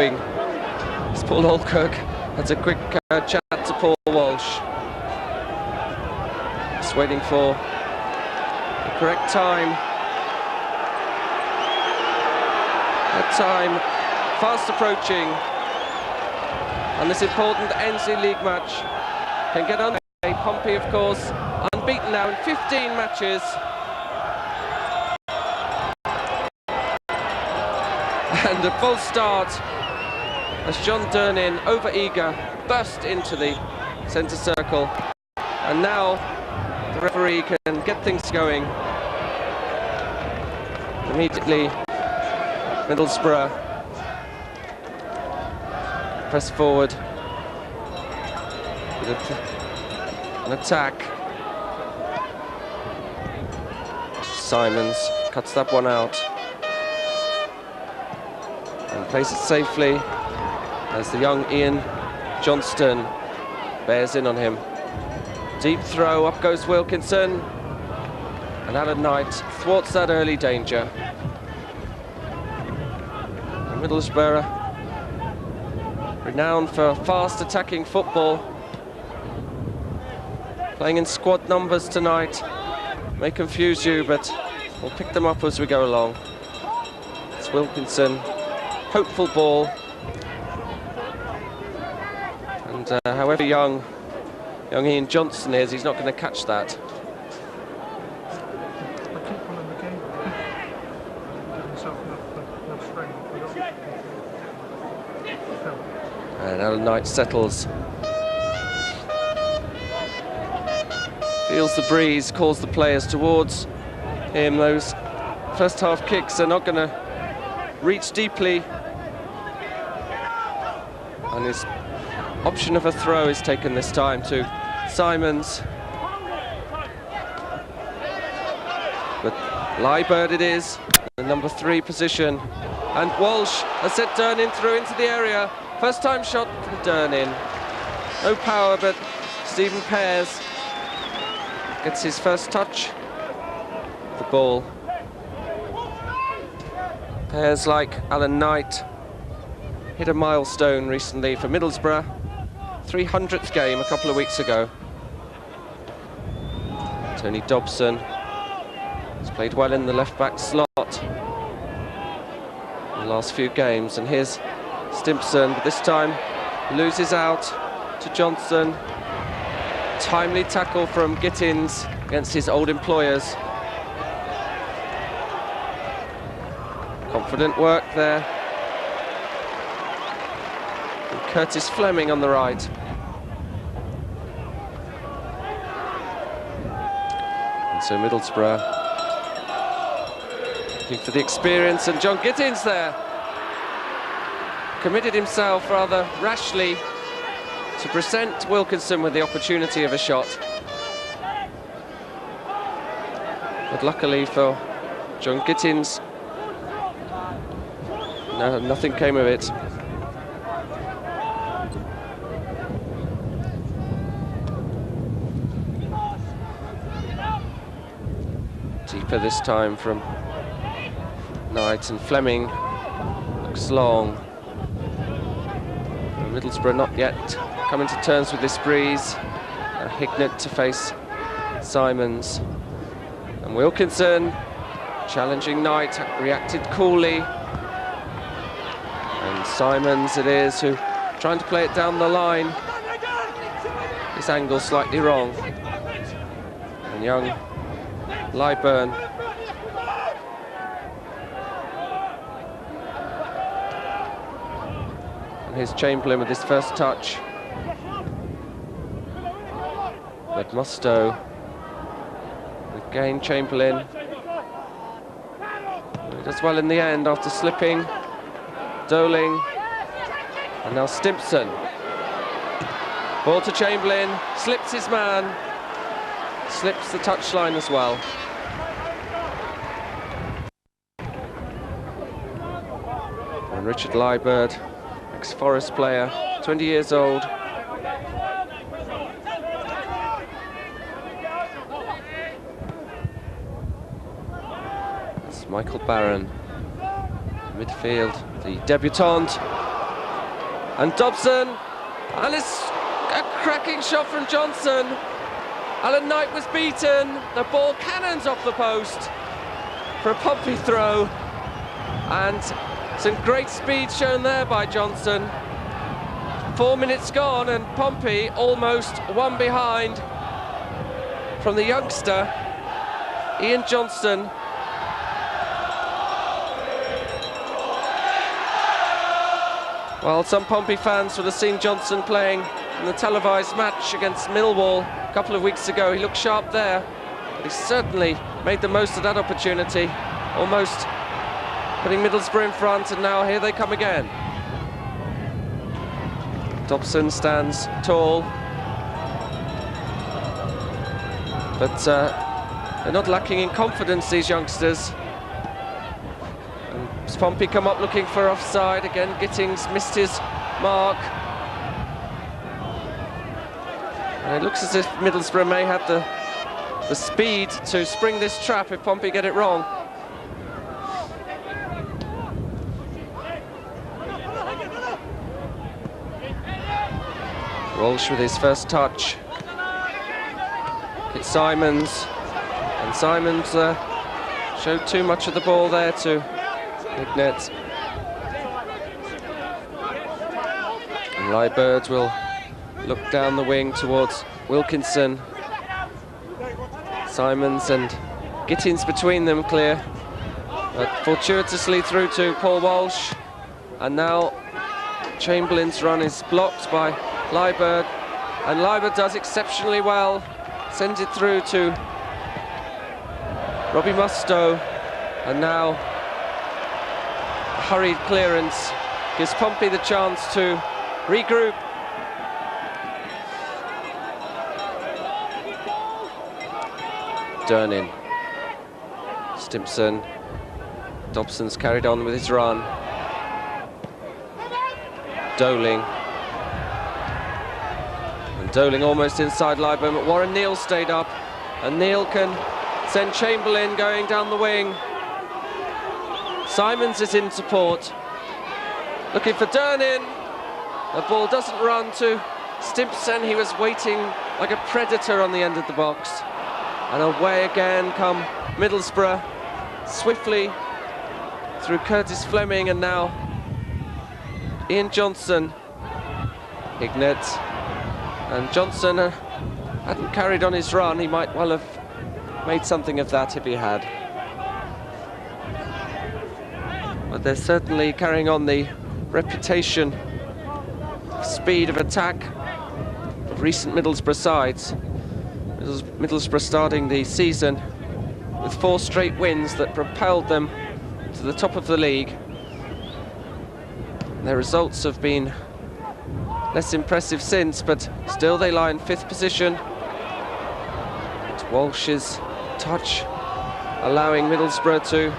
It's Paul Allkirk. That's a quick chat to Paul Walsh. Just waiting for the correct time. That time fast approaching. And this important NC League match can get underway. Pompey, of course, unbeaten now in 15 matches. And a full start as John Durnin, over-eager, burst into the centre circle. And now the referee can get things going. Immediately, Middlesbrough press forward with an attack. Simons cuts that one out and plays it safely as the young Ian Johnston bears in on him. Deep throw, up goes Wilkinson, and Alan Knight thwarts that early danger. And Middlesbrough, renowned for fast attacking football, playing in squad numbers tonight. May confuse you, but we'll pick them up as we go along. It's Wilkinson, hopeful ball, and however young Ian Johnson is, he's not going to catch that. And Alan Knight settles. Feels the breeze, calls the players towards him. Those first half kicks are not going to reach deeply. And his option of a throw is taken this time to Simons. But Liebert it is, the number 3 position. And Walsh has set Durnin through into the area. First time shot from Durnin. No power, but Stephen Pears gets his first touch. The ball. Pears, like Alan Knight, hit a milestone recently for Middlesbrough. 300th game a couple of weeks ago. Tony Dobson has played well in the left-back slot in the last few games. And here's Stimpson, but this time loses out to Johnson. Timely tackle from Gittins against his old employers. Confident work there. And Curtis Fleming on the right. And so Middlesbrough looking for the experience, and John Gittins there committed himself rather rashly to present Wilkinson with the opportunity of a shot. But luckily for John Gittins, no, nothing came of it. Deeper this time from Knight, and Fleming looks long. Middlesbrough not yet coming to terms with this breeze. Hignett to face Simons. And Wilkinson, challenging Knight, reacted coolly. And Simons it is, who trying to play it down the line. His angle slightly wrong. And young Liburn and here's Chamberlain with his first touch. But Mustoe again, Chamberlain. He does well in the end after slipping. Doling, and now Stimpson. Ball to Chamberlain, slips his man, slips the touchline as well. And Richard Liburd, ex-Forest player, 20 years old. It's Michael Barron, midfield, the debutant. And Dobson, and it's a cracking shot from Johnson. Alan Knight was beaten. The ball cannons off the post for a Pompey throw. And some great speed shown there by Johnson. 4 minutes gone and Pompey almost one behind from the youngster, Ian Johnson. Well, some Pompey fans would have seen Johnson playing in the televised match against Millwall a couple of weeks ago. He looked sharp there, but he certainly made the most of that opportunity, almost putting Middlesbrough in front, and now here they come again. Dobson stands tall, but they're not lacking in confidence, these youngsters. And Pompey come up looking for offside. Again, Gittings missed his mark. And it looks as if Middlesbrough may have the speed to spring this trap if Pompey get it wrong. Walsh with his first touch. It's Simons, and Simons showed too much of the ball there to Ignat. And Liebert will look down the wing towards Wilkinson. Simons and Gittins between them, clear, but fortuitously through to Paul Walsh. And now Chamberlain's run is blocked by Liebert, and Liebert does exceptionally well, sends it through to Robbie Mustoe, and now a hurried clearance gives Pompey the chance to regroup. Durnin, Stimpson, Dobson's carried on with his run. Doling. Doling almost inside Liebert, but Warren Neal stayed up, and Neal can send Chamberlain going down the wing. Simons is in support, looking for Durnin. The ball doesn't run to Stimpson. He was waiting like a predator on the end of the box. And away again come Middlesbrough, swiftly through Curtis Fleming, and now Ian Johnson. Ignat. And Johnson hadn't carried on his run. He might well have made something of that if he had. But they're certainly carrying on the reputation of speed of attack of recent Middlesbrough sides. Middlesbrough starting the season with 4 straight wins that propelled them to the top of the league. Their results have been less impressive since, but still they lie in 5th position. It's Walsh's touch allowing Middlesbrough to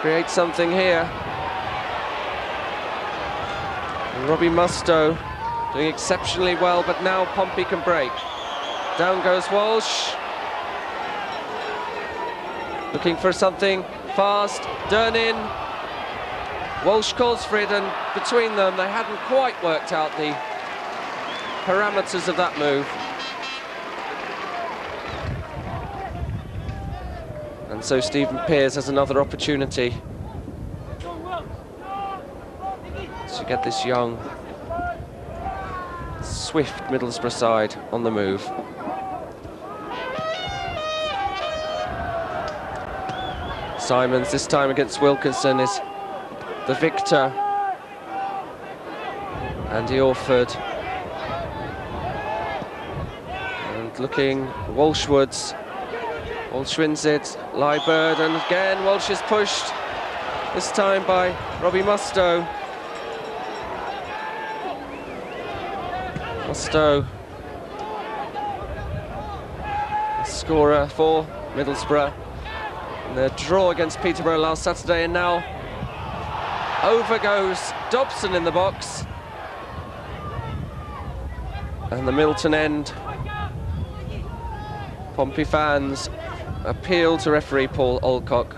create something here. And Robbie Mustoe doing exceptionally well, but now Pompey can break. Down goes Walsh. Looking for something fast. Durnin. Walsh calls for it, and between them they hadn't quite worked out the parameters of that move. And so Stephen Pearce has another opportunity to get this young, swift Middlesbrough side on the move. Simons, this time against Wilkinson, is the victor. Andy Orford. And looking, Walshwoods. Walsh wins it, Liebert, and again Walsh is pushed, this time by Robbie Mustoe. Mustoe, scorer for Middlesbrough in their draw against Peterborough last Saturday, and now over goes Dobson in the box. And the Milton end. Pompey fans appeal to referee Paul Alcock.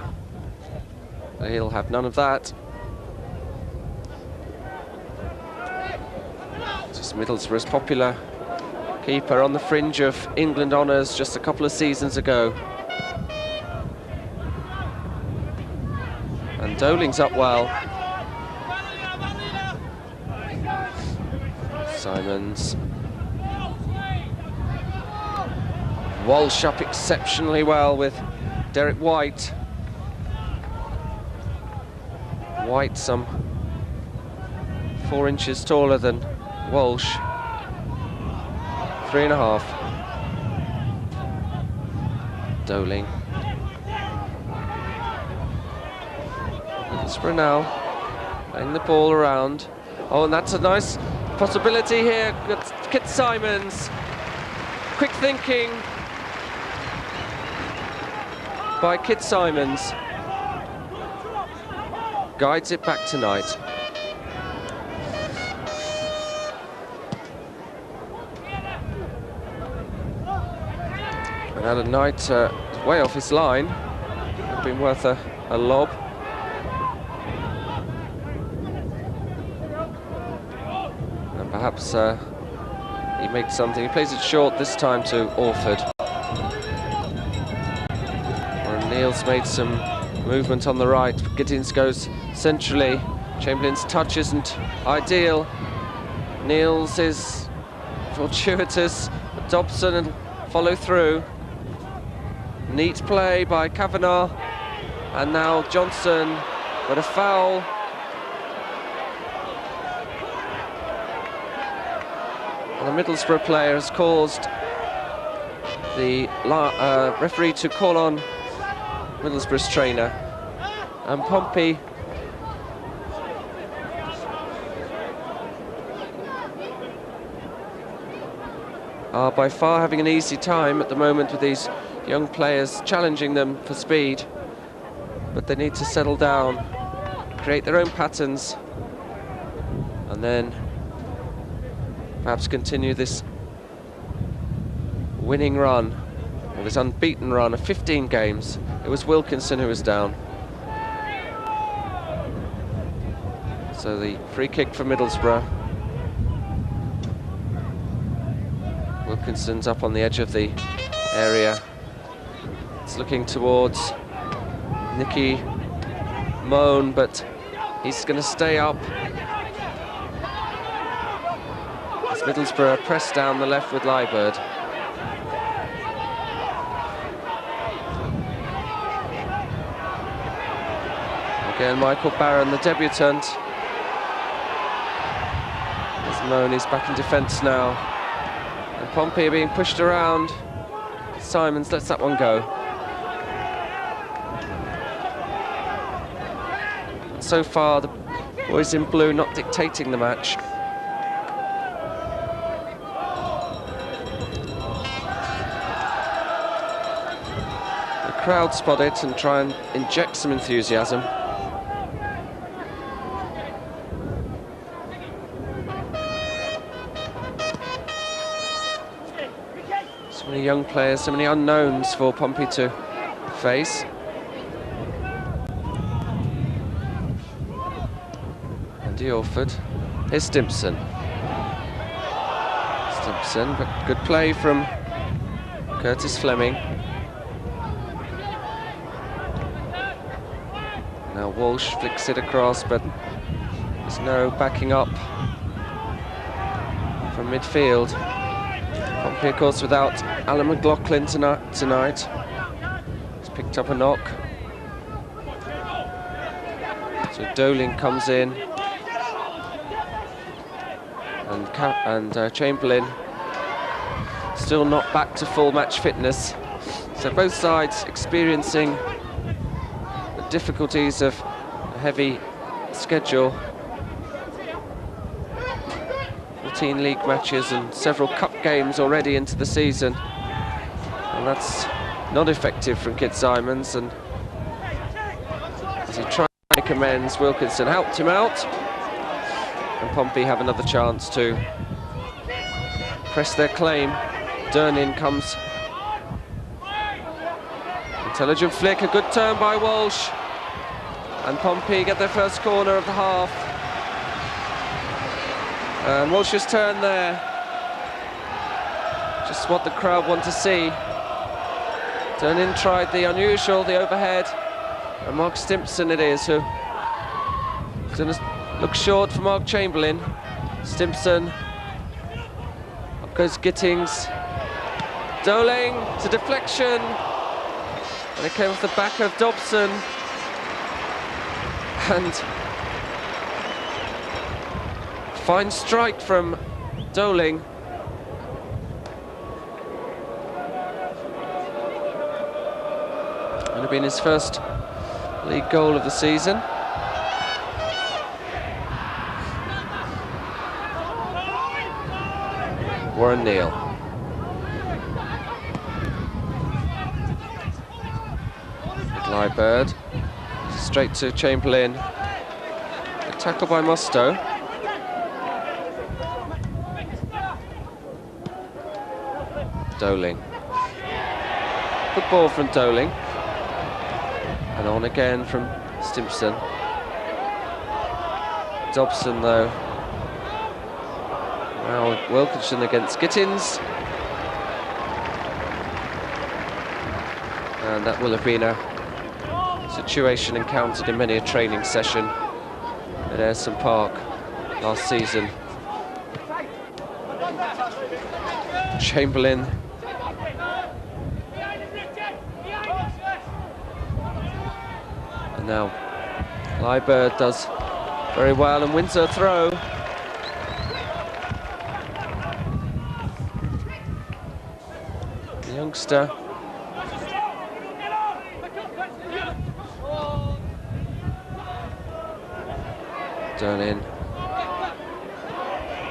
He'll have none of that. Middlesbrough's popular keeper on the fringe of England honours just a couple of seasons ago. And Doling's up well. Simons. Walsh up exceptionally well with Derek White. White some 4 inches taller than Walsh. 3.5. Doling. Middlesbrough now playing the ball around. Oh, and that's a nice possibility here. Kit Simons. Quick thinking by Kit Simons. Guides it back tonight. And Alan Knight way off his line. Would have been worth a lob. And perhaps he makes something. He plays it short this time to Orford. Neil's made some movement on the right. Giddins goes centrally. Chamberlain's touch isn't ideal. Neil's is fortuitous. Dobson and follow through. Neat play by Kavanagh. And now Johnson, but a foul. And the Middlesbrough player has caused the referee to call on Middlesbrough's trainer, and Pompey are by far having an easy time at the moment with these young players challenging them for speed, but they need to settle down, create their own patterns, and then perhaps continue this winning run, or this unbeaten run of 15 games. It was Wilkinson who was down. So the free kick for Middlesbrough. Wilkinson's up on the edge of the area. It's looking towards Nicky Moan, but he's going to stay up. As Middlesbrough press down the left with Liebert. Again, Michael Barron, the debutant. As Moan is back in defence now. And Pompey are being pushed around. Simons lets that one go. And so far, the boys in blue not dictating the match. The crowd spot it and try and inject some enthusiasm. So many young players, so many unknowns for Pompey to face. Andy Orford. Here's Stimpson. Stimpson, but good play from Curtis Fleming. Now Walsh flicks it across, but there's no backing up from midfield. Pompey, of course, without Alan McLaughlin tonight. He's picked up a knock. So Doling comes in. And Chamberlain still not back to full match fitness. So both sides experiencing the difficulties of a heavy schedule. 14 league matches and several cup games already into the season, and that's not effective from Kit Simons. And as he tried to make amends, Wilkinson helped him out, and Pompey have another chance to press their claim. Durnin comes, intelligent flick, a good turn by Walsh, and Pompey get their first corner of the half. And Walsh's turn there. Just what the crowd want to see. Durnin tried the unusual, the overhead. And Mark Stimpson it is who looks short for Mark Chamberlain. Stimpson. Up goes Gittings. Doling to deflection. And it came off the back of Dobson. And fine strike from Doling. Would have been his first league goal of the season. Warren Neal. Liebird. Straight to Chamberlain. A tackle by Musto. Doling. Good ball from Doling. And on again from Stimpson. Dobson though. Now Wilkinson against Gittins. And that will have been a situation encountered in many a training session at Ayresome Park last season. Chamberlain. And now Liebird does very well and wins her throw. The youngster. Durnin.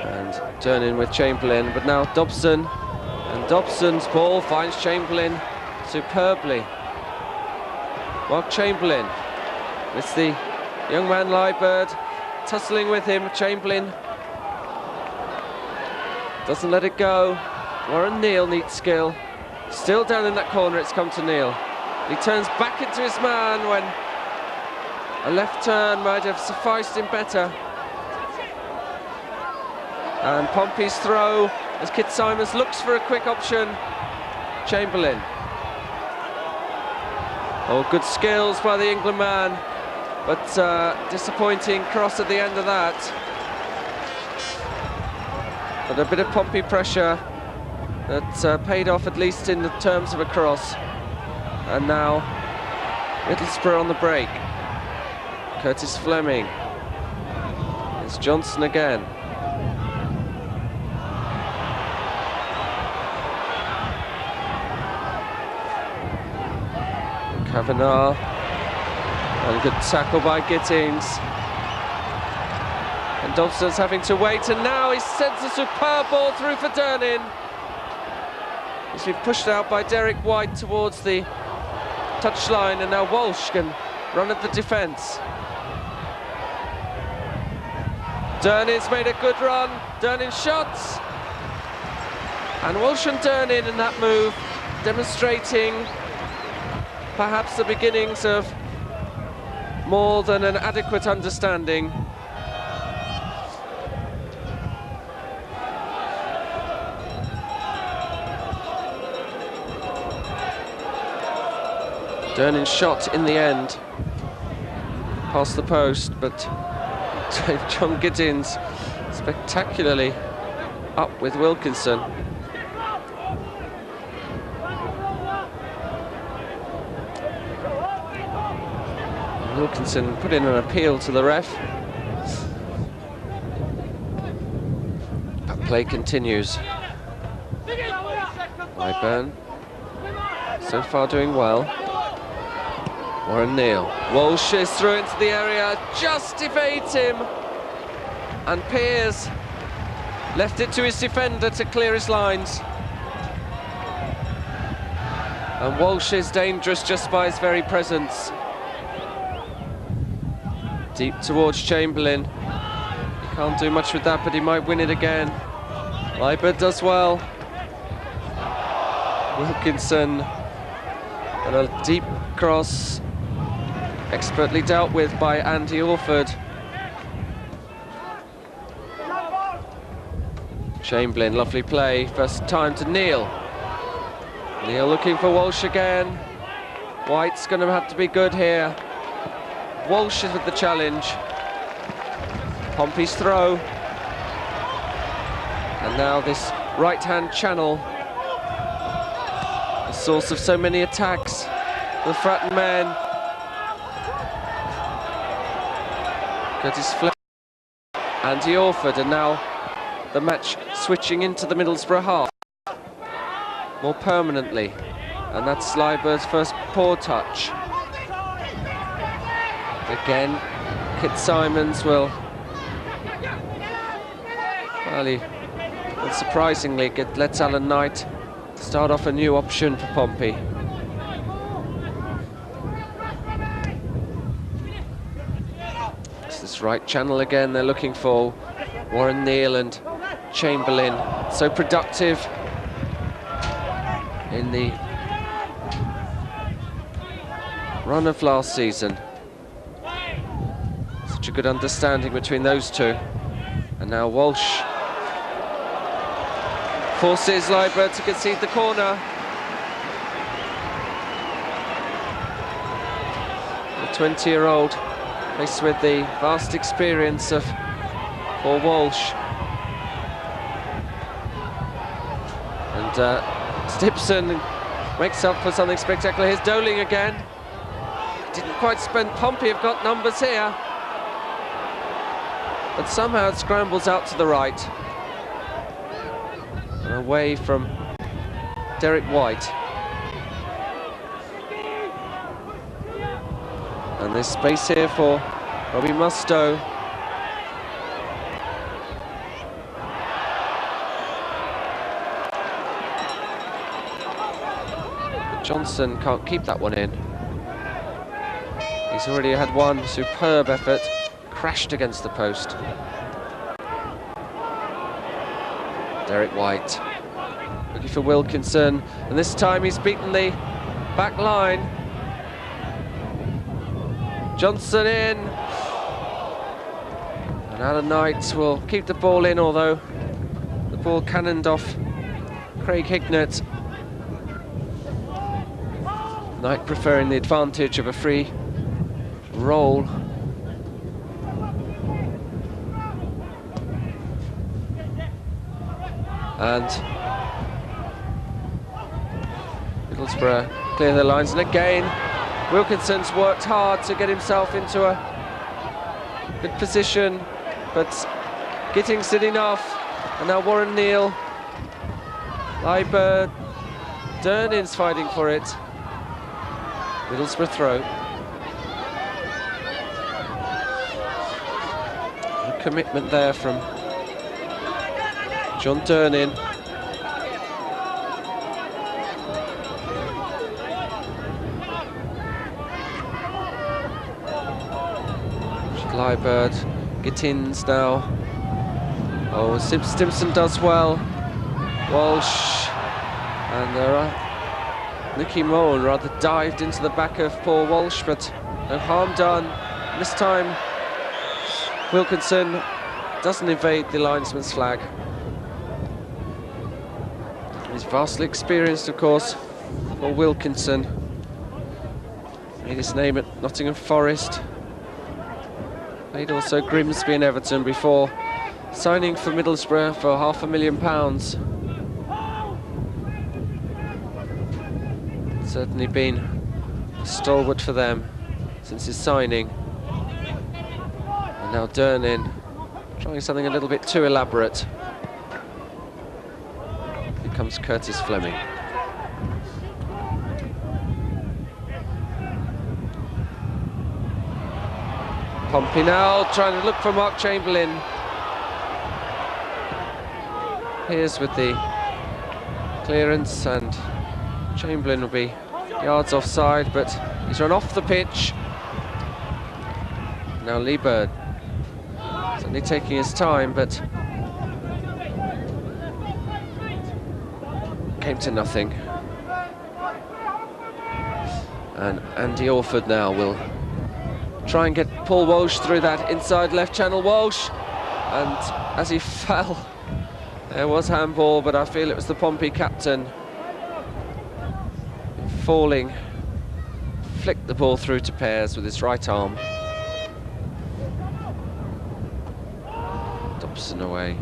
And Durnin with Chamberlain, but now Dobson. And Dobson's ball finds Chamberlain superbly. Mark Chamberlain with the young man Liebird tussling with him. Chamberlain doesn't let it go. Warren Neal neat skill. Still down in that corner, it's come to Neal. He turns back into his man when a left turn might have sufficed him better. And Pompey's throw as Kit Simons looks for a quick option. Chamberlain. Oh, good skills by the England man, but disappointing cross at the end of that. But a bit of Pompey pressure that paid off, at least in the terms of a cross. And now Middlesbrough on the break. Curtis Fleming. It's Johnson again. Kavanagh. And a good tackle by Gittings. And Dobson's having to wait, and now he sends a superb ball through for Durnin. He's been pushed out by Derek White towards the touchline, and now Walsh can run at the defence. Durnin's made a good run. Durnin shots. And Walsh and Durnin in that move, demonstrating perhaps the beginnings of more than an adequate understanding. Durnin's shot in the end past the post, but John Gittins spectacularly up with Wilkinson. Wilkinson put in an appeal to the ref. That play continues. Liebird, so far doing well. Warren Neal. Walsh is through into the area, just evades him. And Pears left it to his defender to clear his lines. And Walsh is dangerous just by his very presence. Deep towards Chamberlain. He can't do much with that, but he might win it again. Liebird does well. Wilkinson. And a deep cross. Expertly dealt with by Andy Orford. Chamberlain, lovely play, first time to Neil. Neil looking for Walsh again. White's going to have to be good here. Walsh is with the challenge. Pompey's throw. And now this right-hand channel, the source of so many attacks. The Fratton men. Curtis Fleming, Andy Orford, and now the match switching into the Middlesbrough half more permanently, and that's Slybird's first poor touch. Again, Kit Simons will, well, he unsurprisingly lets Alan Knight start off a new option for Pompey. It's this right channel again, they're looking for Warren Neal and Chamberlain, so productive in the run of last season. Such a good understanding between those two. And now Walsh forces Slyburd to concede the corner. The 20-year-old faced with the vast experience of Paul Walsh. And Stipson makes up for something spectacular. Here's Doling again. Didn't quite spend. Pompey have got numbers here, but somehow it scrambles out to the right and away from Derek White. And there's space here for Robbie Mustoe. Johnson can't keep that one in. He's already had one superb effort, crashed against the post. Derek White looking for Wilkinson, and this time he's beaten the back line. Johnson in, and Alan Knight will keep the ball in, although the ball cannoned off Craig Hignett. Knight preferring the advantage of a free roll. And Middlesbrough clear their lines, and again Wilkinson's worked hard to get himself into a good position, but Gitting's did enough. And now Warren Neal, Slyburd, Dernin's fighting for it. Middlesbrough throw. A commitment there from John Dernin. Slyburd, Gittins now. Oh, Stimson does well. Walsh, and Nicky Moen rather dived into the back of Paul Walsh, but no harm done. This time Wilkinson doesn't evade the linesman's flag. He's vastly experienced, of course, Paul Wilkinson. Made his name at Nottingham Forest. Played also Grimsby and Everton before signing for Middlesbrough for £500,000. Certainly been a stalwart for them since his signing. And now Dernin trying something a little bit too elaborate. Here comes Curtis Fleming. Pompey now trying to look for Mark Chamberlain. Here's with the clearance, and Chamberlain will be yards offside, but he's run off the pitch. Now Lee Bird, certainly taking his time, but came to nothing. And Andy Orford now will try and get Paul Walsh through that inside left channel. Walsh, and as he fell, There was handball, but I feel it was the Pompey captain falling, flicked the ball through to Pears with his right arm. Dobson away.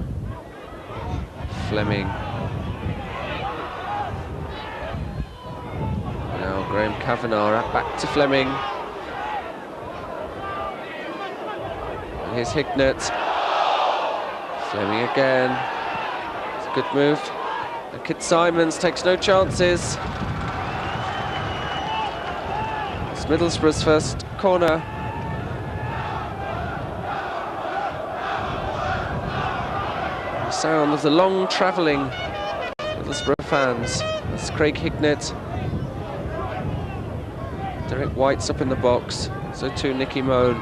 Fleming. Now Graham Kavanagh back to Fleming. And here's Hignett. Fleming again. It's a good move. And Kit Simons takes no chances. It's Middlesbrough's first corner. The sound of the long travelling Middlesbrough fans. That's Craig Hignett. Derek White's up in the box, so too Nicky Moan.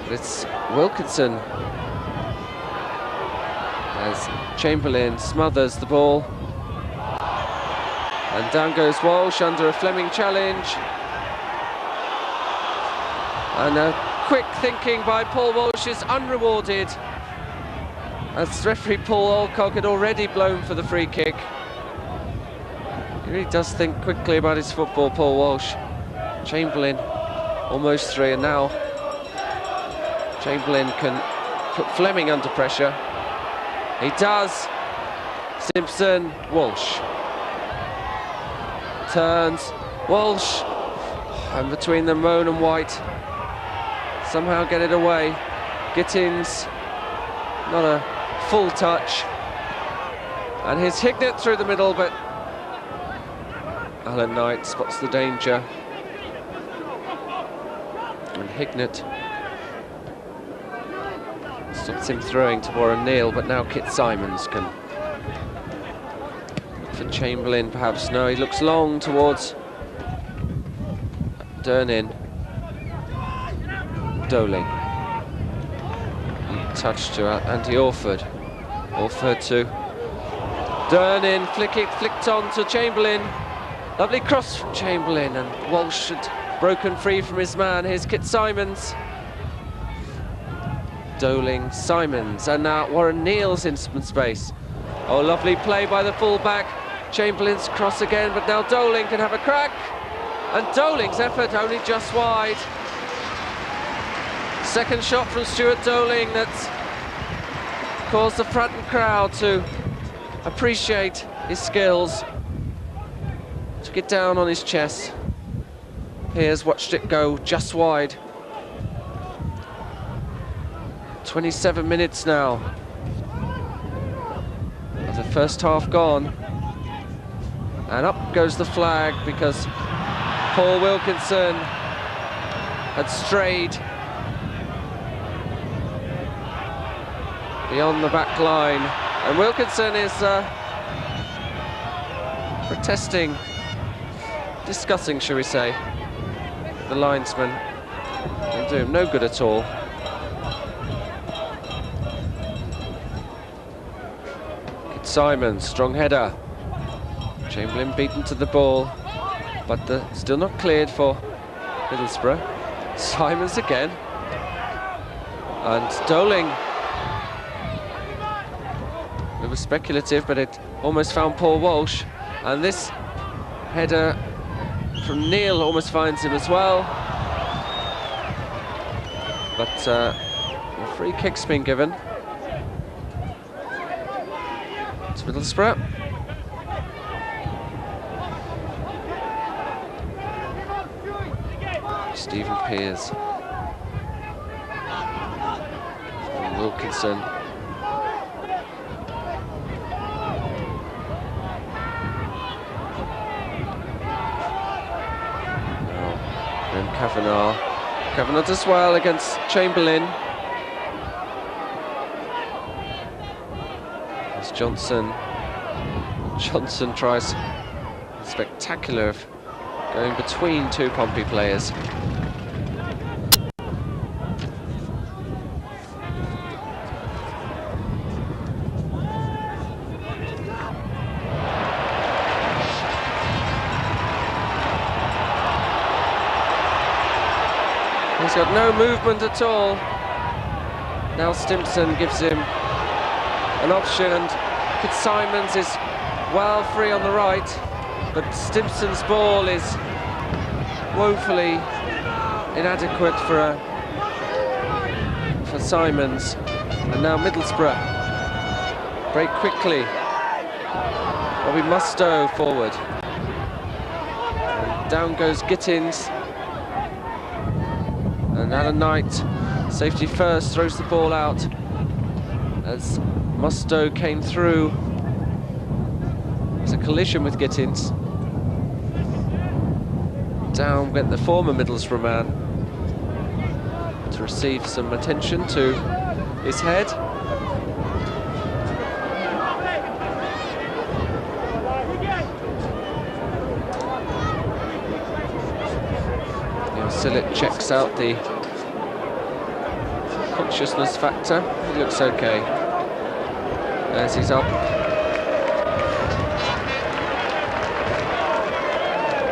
But it's Wilkinson as Chamberlain smothers the ball. And down goes Walsh under a Fleming challenge. And a quick thinking by Paul Walsh is unrewarded, as referee Paul Alcock had already blown for the free kick. He really does think quickly about his football, Paul Walsh. Chamberlain almost through, and now Chamberlain can put Fleming under pressure. He does. Simpson, Walsh. Turns, Walsh. And between them, Moan and White somehow get it away. Gittins, not a full touch. And here's Hignett through the middle, but Alan Knight spots the danger. And Hignett stops him throwing to Warren Neal, but now Kit Simons can look for Chamberlain, perhaps. No, he looks long towards Durnin. Doling. Touch to Andy Orford. Orford to Durnin, flicked on to Chamberlain. Lovely cross from Chamberlain, and Walsh had broken free from his man. Here's Kit Simons. Doling, Simons, and now Warren Neal's in some space. Oh, lovely play by the full-back. Chamberlain's cross again, but now Doling can have a crack. And Doling's effort only just wide. Second shot from Stuart Doling that's caused the Fratton crowd to appreciate his skills. Took it down on his chest. Pears watched it go just wide. 27 minutes now of the first half gone. And up goes the flag because Paul Wilkinson had strayed beyond the back line. And Wilkinson is protesting, discussing, shall we say. The linesman will do him no good at all. Kit Simons, strong header. Chamberlain beaten to the ball, but still not cleared for Middlesbrough. Simons again. And Doling. It was speculative, but it almost found Paul Walsh. And this header from Neal almost finds him as well. But a free kick's been given to Middlesbrough. Stephen Pears. And Wilkinson. Kavanagh does well against Chamberlain. As Johnson tries spectacular of going between two Pompey players. He's got no movement at all. Now Stimpson gives him an option, and Fitzsimons is well free on the right, but Stimpson's ball is woefully inadequate for Simons. And now Middlesbrough break quickly. Bobby Mustoe forward. And down goes Gittins. And Alan Knight, safety first, throws the ball out as Mustoe came through. There's a collision with Gittins. Down went the former Middlesbrough man to receive some attention to his head. Sillet checks out the consciousness factor. He looks okay as he's up.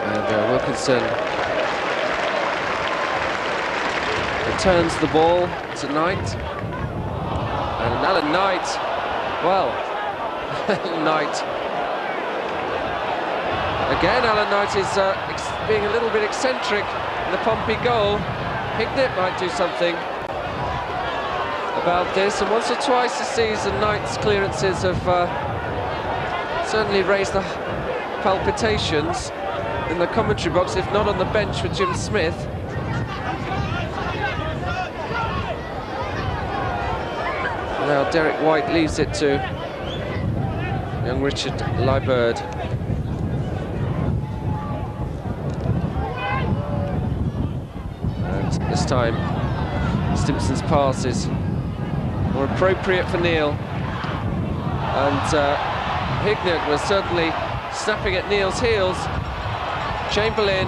And Wilkinson returns the ball to Knight. And Alan Knight, well, Knight. Again, Alan Knight is being a little bit eccentric in the Pompey goal. Hignett might do something about this, and once or twice this season Knight's clearances have certainly raised the palpitations in the commentary box, if not on the bench with Jim Smith. Now Derek White leaves it to young Richard Lieberd. And this time Stimpson's pass is more appropriate for Neil. And Hignett was certainly snapping at Neil's heels. Chamberlain.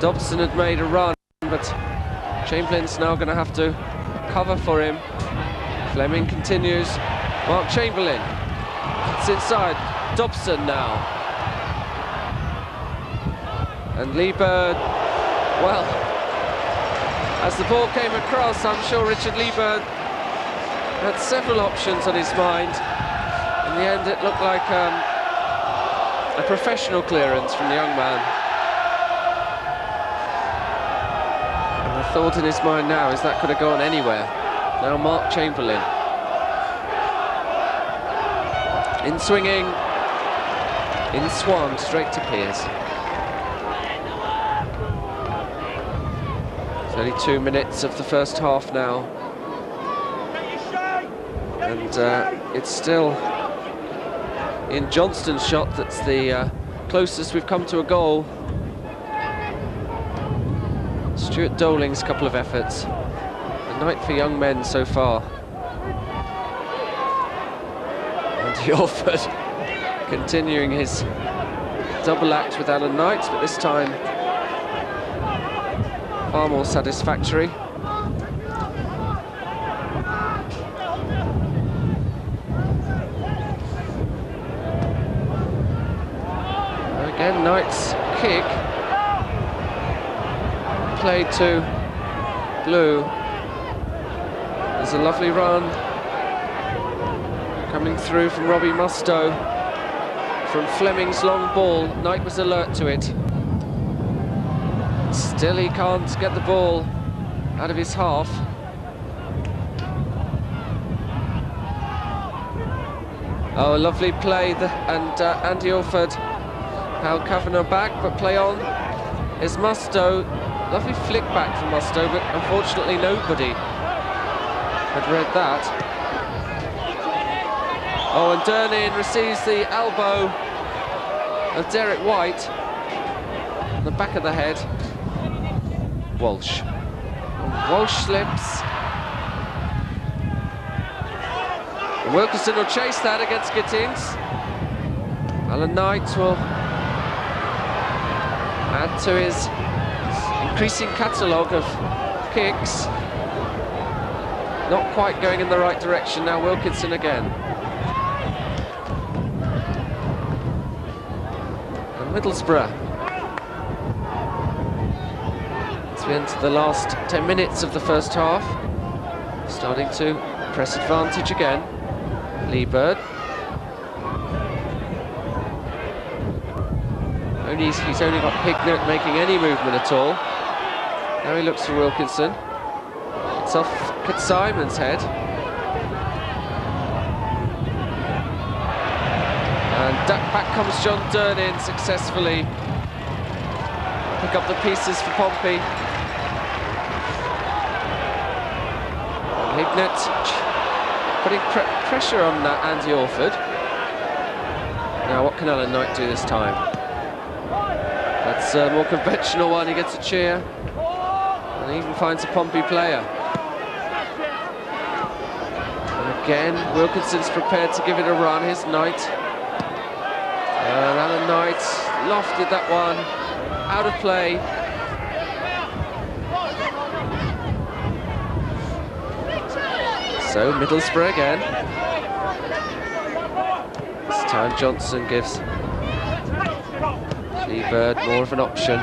Dobson had made a run, but Chamberlain's now going to have to cover for him. Fleming continues. Mark Chamberlain. It's inside. Dobson now. And Lieberd, well, as the ball came across, I'm sure Richard Lieberd had several options on his mind. In the end, it looked like a professional clearance from the young man. And the thought in his mind now is that could have gone anywhere. Now Mark Chamberlain. In swinging, in swan, straight to Pearce. 32 minutes of the first half now. And it's still in Johnston's shot that's the closest we've come to a goal. Stuart Doling's couple of efforts. A night for young men so far. And Orford continuing his double act with Alan Knight, but this time far more satisfactory. Again, Knight's kick played to Blue. There's a lovely run coming through from Robbie Mustoe from Fleming's long ball. Knight was alert to it. Still he can't get the ball out of his half. Oh, a lovely play, and Andy Orford held Kavanagh back, but play on is Mustoe. Lovely flick back from Mustoe, but unfortunately nobody had read that. Oh, and Durnin receives the elbow of Derek White on the back of the head. Walsh. Walsh slips. And Wilkinson will chase that against Gittins. Alan Knight will add to his increasing catalogue of kicks. Not quite going in the right direction now. Wilkinson again. And Middlesbrough. As we enter the last 10 minutes of the first half, starting to Press advantage again. Lee Bird. He's only got Hignett making any movement at all. Now he looks for Wilkinson. It's off Simon's head. And back comes John Durnin successfully. Pick up the pieces for Pompey. Hignett putting pressure on Andy Orford. Now what can Alan Knight do this time? That's a more conventional one. He gets a cheer and he even finds a Pompey player. And again Wilkinson's prepared to give it a run. Here's Knight. And Alan Knight lofted that one out of play. So Middlesbrough again. This time Johnson gives Lee Bird more of an option.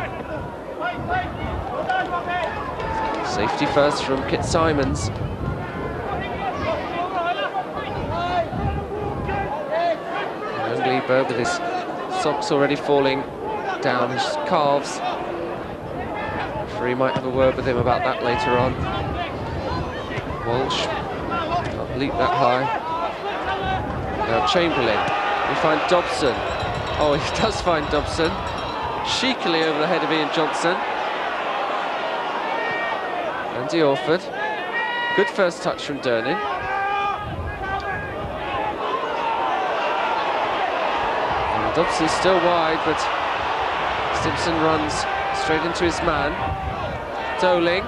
Safety first from Kit Simons. Young Lee Bird with his socks already falling down his calves. Referee might have a word with him about that later on. Walsh can't leap that high. Now Chamberlain. We find Dobson. Oh, he does find Dobson. Cheekily over the head of Ian Johnson. Andy Orford. Good first touch from Durnin. And Dobson's still wide, but Simpson runs straight into his man. Doling.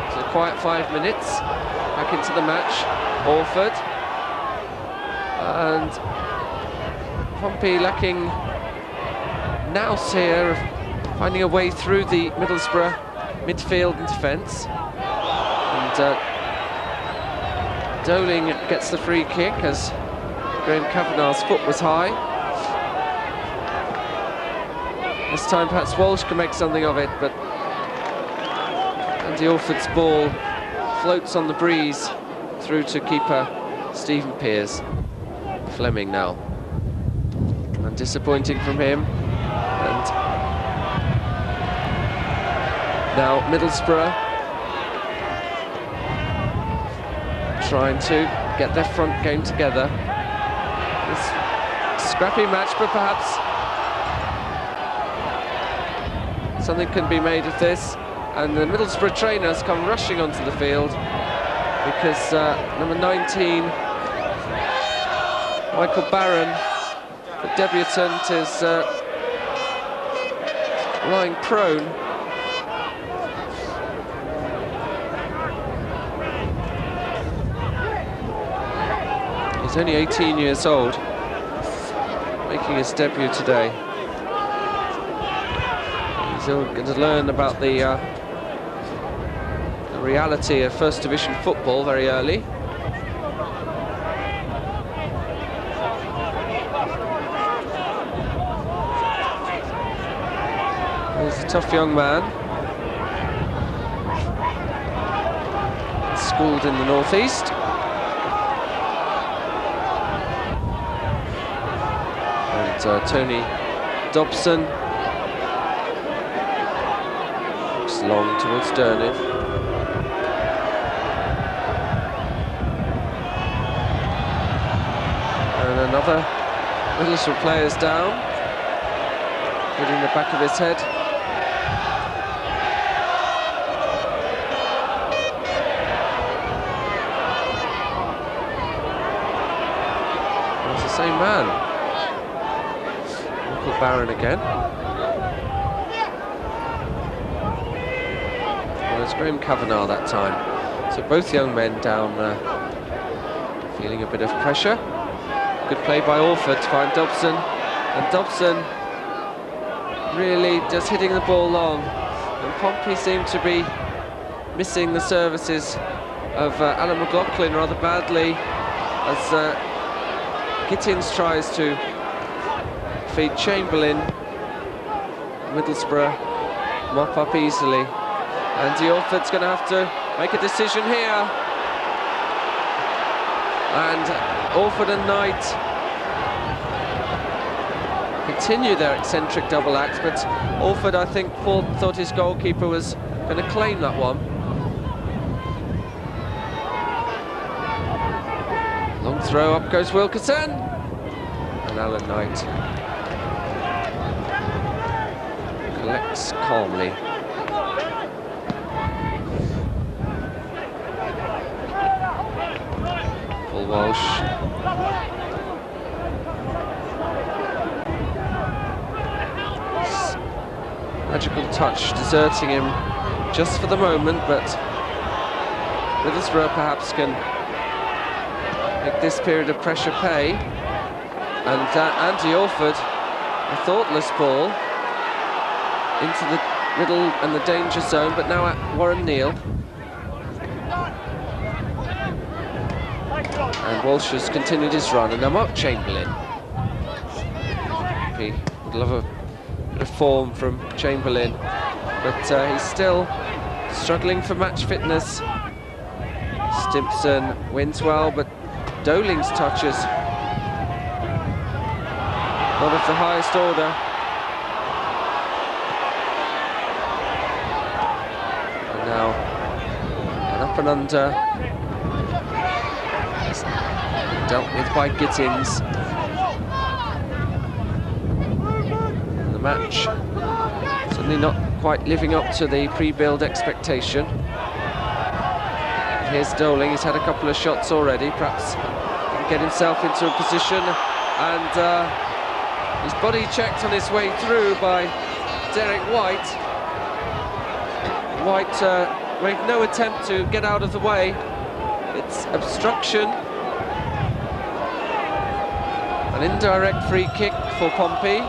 It's a quiet 5 minutes. Back into the match. Orford. And Pompey lacking nous here of finding a way through the Middlesbrough midfield and defence. And Doling gets the free kick as Graham Kavanagh's foot was high. This time perhaps Walsh can make something of it, but Andy Orford's ball floats on the breeze through to keeper Stephen Pearce. Fleming now. And disappointing from him. And now Middlesbrough trying to get their front game together. It's a scrappy match, but perhaps something can be made of this. And the Middlesbrough trainers come rushing onto the field because number 19, Michael Barron, the debutant, is lying prone. He's only 18 years old, making his debut today. He's going to learn about the reality of First Division football very early. He's a tough young man, schooled in the northeast. And Tony Dobson looks long towards Durnin. And another Middlesbrough player's down, hitting the back of his head. It's the same man. Michael Barron again. Well, it's Graham Kavanagh that time. So both young men down, feeling a bit of pressure. Good play by Orford to find Dobson, and Dobson really just hitting the ball long. And Pompey seem to be missing the services of Alan McLaughlin rather badly as Gittins tries to feed Chamberlain. Middlesbrough mop up easily. Andy Orford's going to have to make a decision here. And Orford and Knight continue their eccentric double act, but Orford, I think, thought his goalkeeper was going to claim that one. Long throw, up goes Wilkinson, and Alan Knight collects calmly. Paul Walsh. Magical touch deserting him just for the moment, but Middlesbrough perhaps can make this period of pressure pay. And Andy Orford, a thoughtless ball into the middle and the danger zone, but now at Warren Neal. And Walsh has continued his run, and now Mark Chamberlain. He would love a bit of form from Chamberlain, but he's still struggling for match fitness. Stimpson wins well, but Doling's touches not of the highest order. And now an up and under, dealt with by Gittins. The match certainly not quite living up to the pre-build expectation. Here's Doling, he's had a couple of shots already, perhaps can get himself into a position, and his body checked on his way through by Derek White. White made no attempt to get out of the way. It's obstruction. An indirect free kick for Pompey.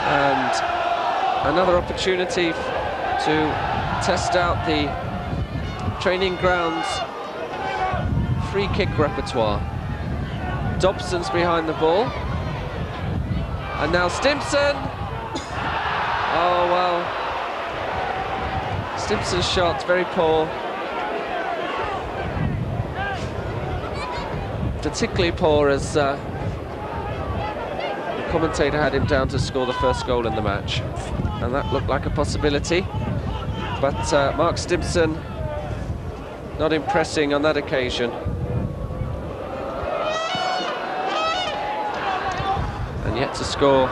And another opportunity to test out the training grounds free kick repertoire. Dobson's behind the ball. And now Stimpson. Oh, well. Stimpson's shot, very poor. Particularly poor as the commentator had him down to score the first goal in the match. And that looked like a possibility. But Mark Stimpson not impressing on that occasion. And yet to score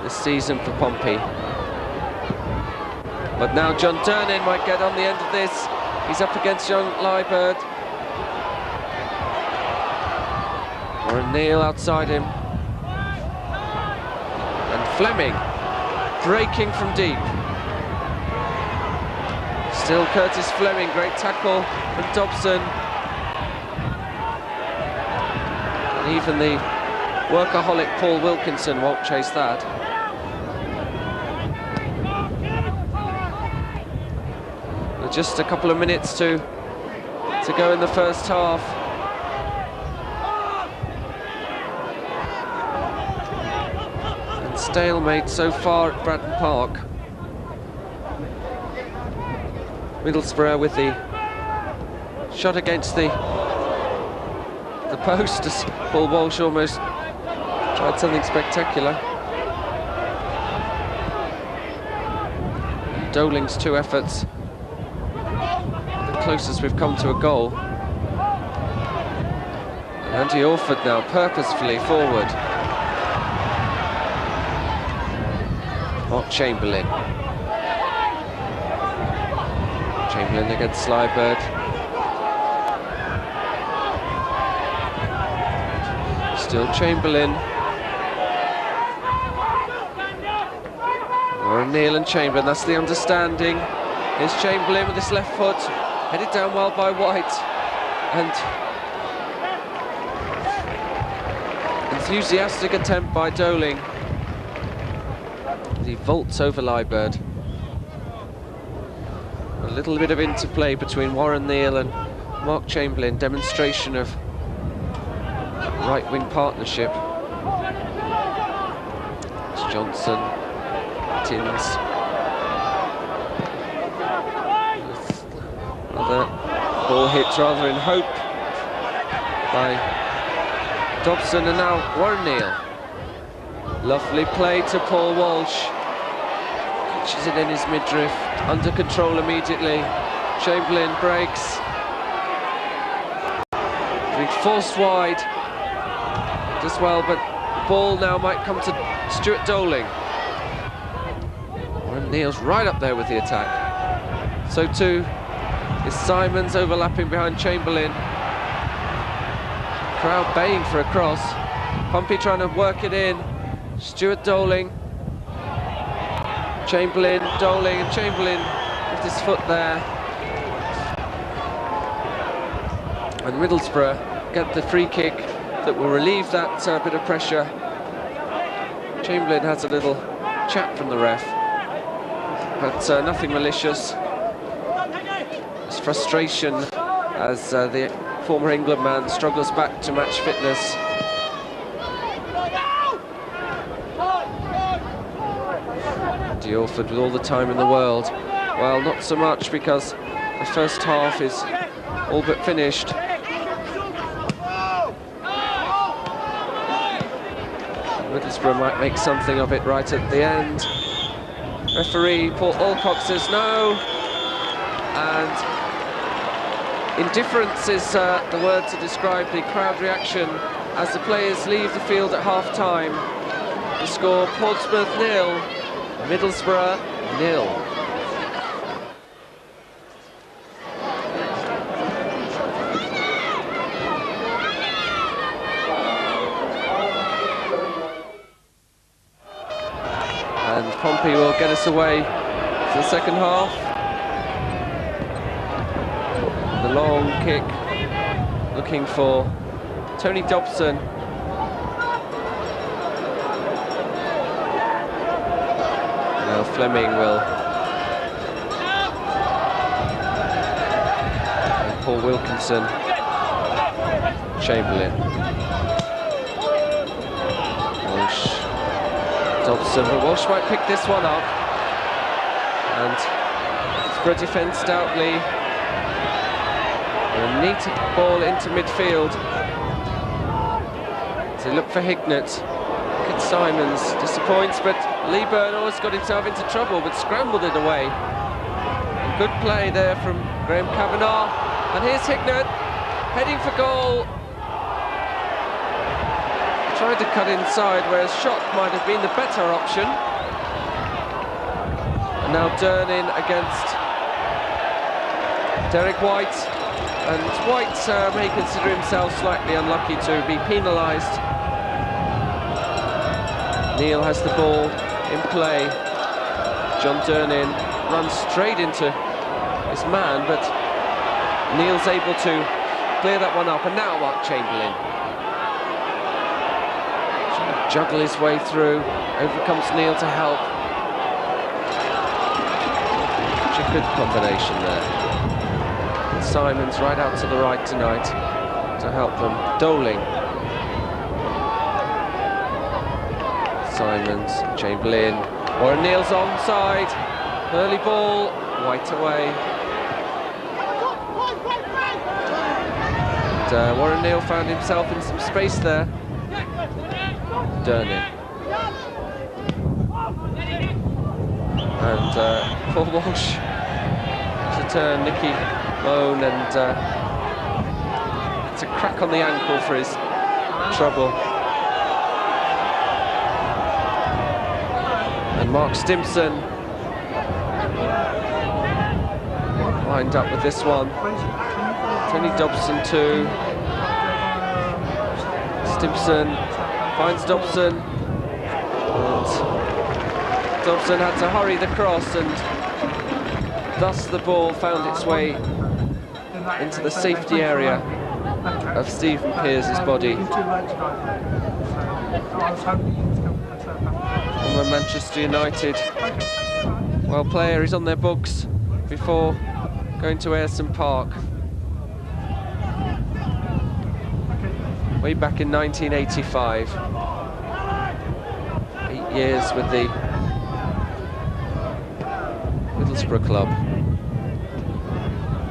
this season for Pompey. But now John Durnin might get on the end of this. He's up against young Liebert. Warren Neal outside him. And Fleming breaking from deep. Still Curtis Fleming, great tackle from Dobson. And even the workaholic Paul Wilkinson won't chase that. With just a couple of minutes to go in the first half. And stalemate so far at Fratton Park. Middlesbrough with the shot against the post as Paul Walsh almost tried something spectacular. Doling's two efforts, the closest we've come to a goal. And Andy Orford now purposefully forward. Mark Chamberlain. Chamberlain against Liebert. Still Chamberlain. Warren Neal and Chamberlain, that's the understanding. Here's Chamberlain with his left foot, headed down well by White. And enthusiastic attempt by Doling. He vaults over Liebert. A little bit of interplay between Warren Neal and Mark Chamberlain, demonstration of right-wing partnership. It's Johnson, Tins. hit rather in hope by Dobson, and now Warren Neal. Lovely play to Paul Walsh. Catches it in his midriff, under control immediately. Chamberlain breaks. Being forced wide. Does well, but the ball now might come to Stuart Doling. Warren Neal's right up there with the attack. So too is Simons, overlapping behind Chamberlain. Crowd baying for a cross. Pompey trying to work it in. Stuart Doling. Chamberlain, Doling, and Chamberlain with his foot there. And Middlesbrough get the free kick that will relieve that bit of pressure. Chamberlain has a little chat from the ref, but nothing malicious. It's frustration as the former England man struggles back to match fitness. De Orford with all the time in the world. Well, not so much, because the first half is all but finished. Middlesbrough might make something of it right at the end. Referee Paul Alcock says no, and indifference is the word to describe the crowd reaction as the players leave the field at half-time. The score: Portsmouth 0, Middlesbrough 0. And Pompey will get us away to the second half. The long kick, looking for Tony Dobson. Now Fleming will. And Paul Wilkinson. Chamberlain. Walsh. Dobson, but Walsh might pick this one up. And Middlesbrough defend stoutly. A neat ball into midfield. So look for Hignett. Look at Simons. Disappoints, but Lee Byrne almost got himself into trouble, but scrambled it away. And good play there from Graham Kavanagh. And here's Hignett, heading for goal. Tried to cut inside, whereas shot might have been the better option. And now Dern in against Derek White. And White may consider himself slightly unlucky to be penalised. Neal has the ball in play. John Durnin runs straight into his man, but Neal's able to clear that one up. And now Mark Chamberlain. Trying to juggle his way through. Over comes Neal to help. Such a good combination there. Simons right out to the right tonight to help them. Doling. Simons, Chamberlain. Warren Neal's onside. Early ball. White away. And Warren Neal found himself in some space there. Durnin. And Paul Walsh to turn Nicky Moan, and it's a crack on the ankle for his trouble. And Mark Stimson lined up with this one. Tony Dobson too. Stimson finds Dobson, and Dobson had to hurry the cross, and thus the ball found its way into the safety area of Stephen Pears's body. Former Manchester United well player, he's on their books before going to Ayresome Park. Way back in 1985. 8 years with the Middlesbrough club.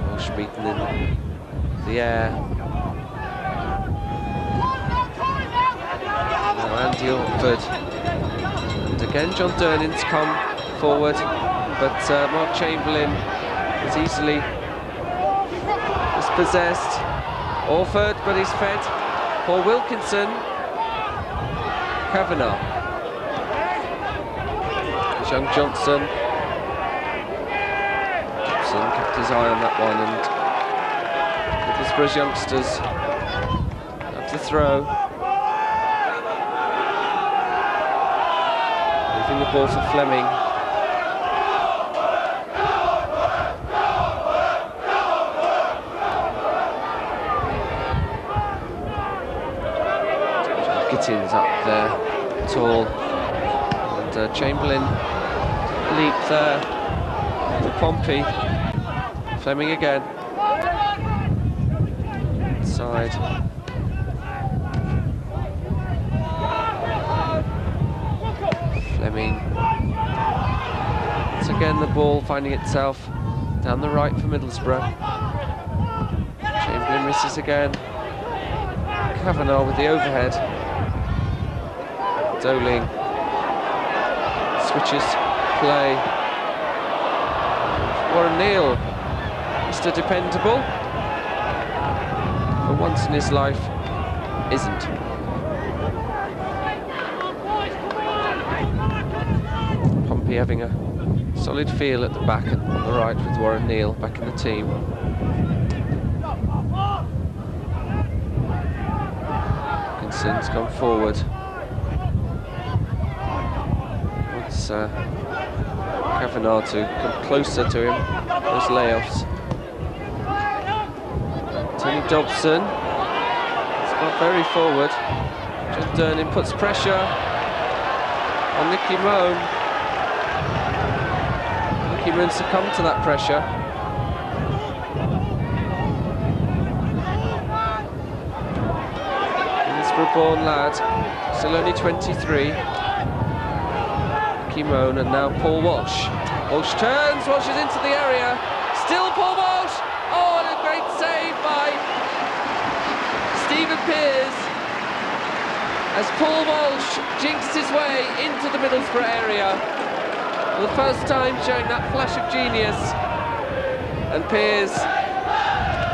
Walsh beaten in the air. Now Andy Orford. And again John Durning's come forward, but Mark Chamberlain is easily dispossessed. Orford, but he's fed. Paul Wilkinson. Kavanagh. Young Johnson. Johnson kept his eye on that one, and Middlesbrough's youngsters have the throw. Leaving the ball for Fleming. Gittins up there, tall, and Chamberlain leap there for Pompey. Fleming again. Inside. Fleming. Once again the ball finding itself down the right for Middlesbrough. Chamberlain misses again. Kavanagh with the overhead. Doling switches play. Warren Neal, Mr. Dependable, for once in his life, isn't. Pompey having a solid feel at the back and on the right with Warren Neal back in the team. Wilkinson's gone forward. Kavanagh to come closer to him, those layoffs. Tony Dobson has got very forward. John Durning puts pressure on Nicky Moan. Nicky Moan succumbed to that pressure. Middlesbrough-born lad, still only 23. Moan, and now Paul Walsh. Walsh turns, Walsh is into the area. Still Paul Walsh! Oh, and a great save by Stephen Pears as Paul Walsh jinxed his way into the Middlesbrough area. For the first time showing that flash of genius. And Pears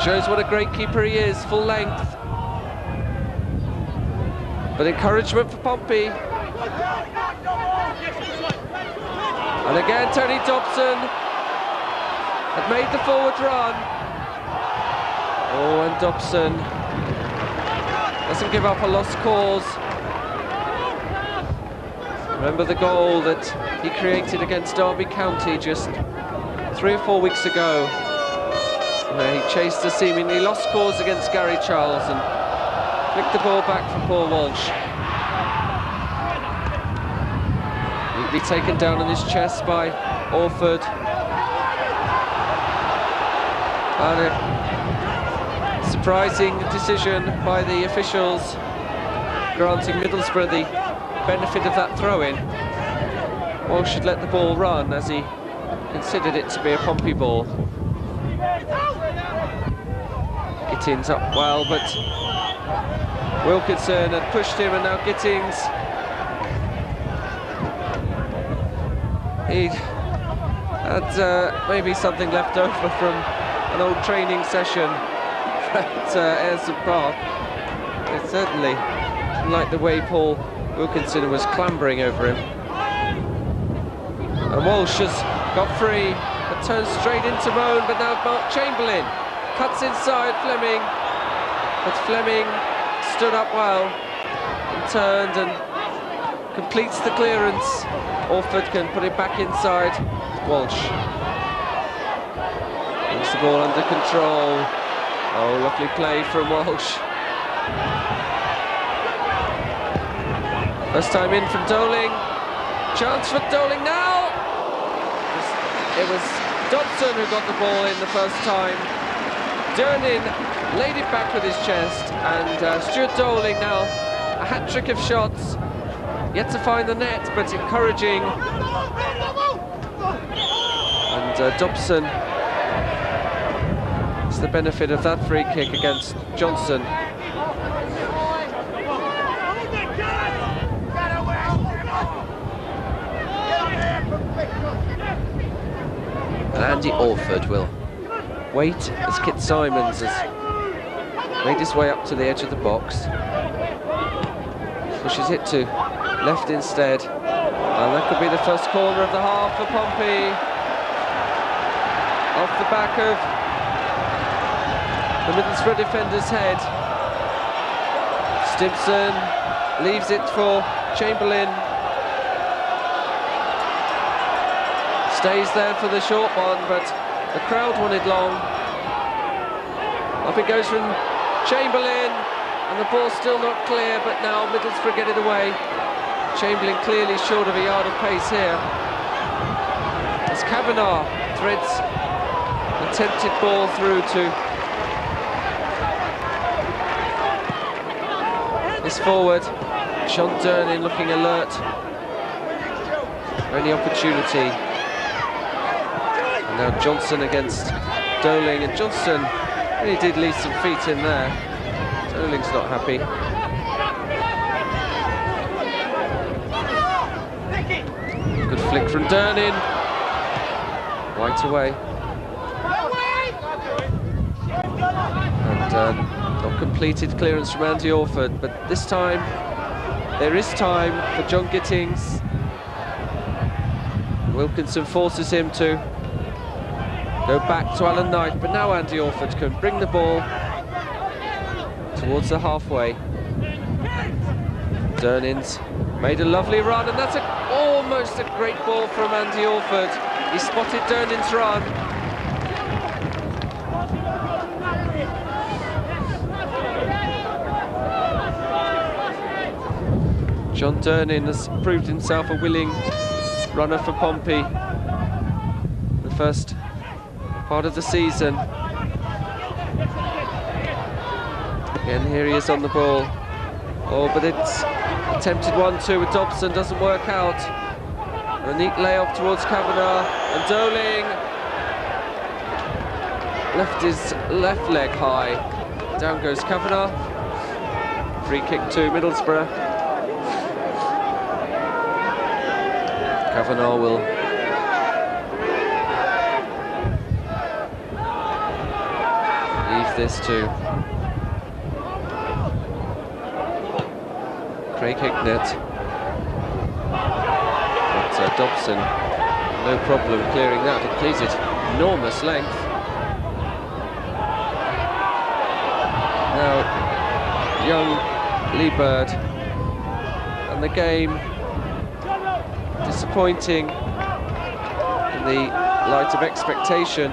shows what a great keeper he is, full length. But encouragement for Pompey. And again, Tony Dobson had made the forward run. Oh, and Dobson doesn't give up a lost cause. Remember the goal that he created against Derby County just 3 or 4 weeks ago, where he chased a seemingly lost cause against Gary Charles and flicked the ball back for Paul Walsh. Be taken down on his chest by Orford. And a surprising decision by the officials, granting Middlesbrough the benefit of that throw-in. Walsh should let the ball run as he considered it to be a Pompey ball. Gittins up well, but Wilkinson had pushed him, and now Gittins. He had maybe something left over from an old training session at Ayrton Park. It certainly didn't like the way Paul Wilkinson was clambering over him. And Walsh has got free, but turns straight into Moan, but now Mark Chamberlain cuts inside Fleming, but Fleming stood up well and turned and completes the clearance. Orford can put it back inside. Walsh brings the ball under control. Oh, lovely play from Walsh. First time in from Doling. Chance for Doling now. It was Dobson who got the ball in the first time. Durnin laid it back with his chest, and Stuart Doling now a hat-trick of shots. Yet to find the net, but encouraging. And Dobson gets the benefit of that free kick against Johnson. And Andy Orford will wait as Kit Simons has made his way up to the edge of the box. Pushes it to left instead. And that could be the first corner of the half for Pompey. Off the back of the Middlesbrough defender's head. Stimpson leaves it for Chamberlain. Stays there for the short one, but the crowd wanted long. Up it goes from Chamberlain, and the ball's still not clear, but now Middlesbrough get it away. Chamberlain clearly short of a yard of pace here. As Kavanagh threads an attempted ball through to his forward. John Durnin looking alert. Only opportunity. And now Johnson against Doling, and Johnson really did leave some feet in there. Doling's not happy. Good flick from Durnin. Right away. And not completed clearance from Andy Orford, but this time there is time for John Gittings. Wilkinson forces him to go back to Alan Knight, but now Andy Orford can bring the ball towards the halfway. Durnin's made a lovely run, and that's almost a great ball from Andy Orford. He spotted Durnin's run. John Durnin has proved himself a willing runner for Pompey. The first part of the season. Again, here he is on the ball. Oh, but it's attempted 1-2 with Dobson, doesn't work out. And a neat layoff towards Kavanagh, and Doling left his left leg high. Down goes Kavanagh. Free kick to Middlesbrough. Kavanagh will leave this to Craig Hicknett. But Dobson, no problem clearing that. It clears it enormous length. Now, young Lee Bird, and the game disappointing in the light of expectation.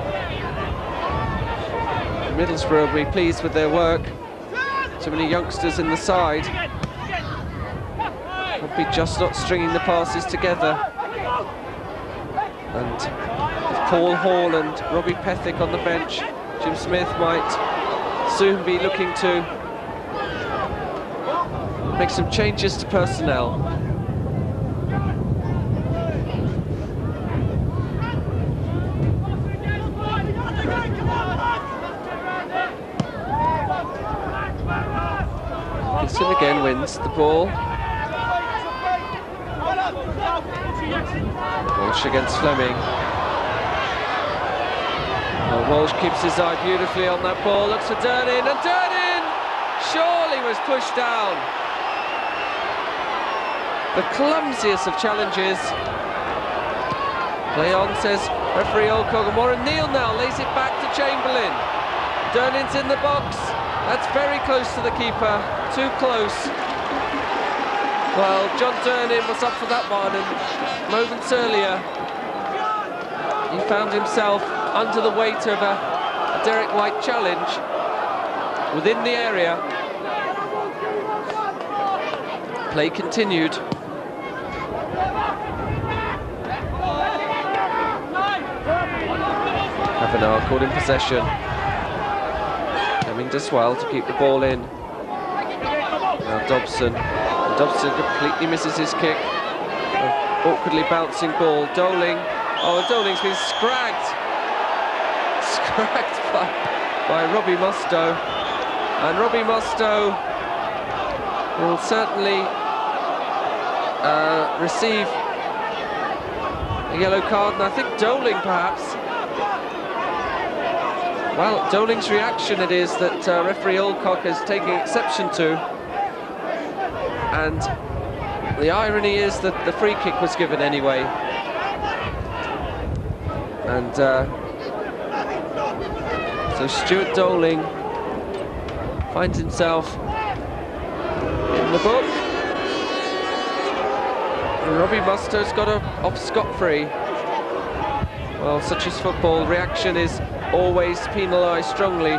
Middlesbrough will be pleased with their work. Too many youngsters in the side. Pompey just not stringing the passes together. And with Paul Hall and Robbie Pethick on the bench, Jim Smith might soon be looking to make some changes to personnel. Wilkinson again wins the ball. Walsh against Fleming. Well, Walsh keeps his eye beautifully on that ball, looks for Durnin, and Durnin surely was pushed down. The clumsiest of challenges. Play on, says referee Olcogamore, and Neil now lays it back to Chamberlain. Durnin's in the box. That's very close to the keeper, too close. Well, John Durnin was up for that one, and moments earlier he found himself under the weight of a Derek White challenge within the area. Play continued. Kavanagh caught in possession. Fleming does well to keep the ball in. Now Dobson. Dobson completely misses his kick. Awkwardly bouncing ball. Doling. Oh, Doling's been scragged. Scragged by by Robbie Mustoe, and Robbie Mustoe will certainly receive a yellow card, and I think Doling perhaps. Well, Doling's reaction it is that referee Alcock is taking exception to, and the irony is that the free kick was given anyway, and so Stuart Doling finds himself in the book, and Robbie Mustoe's got off scot-free. Well, such is football. Reaction is always penalised strongly.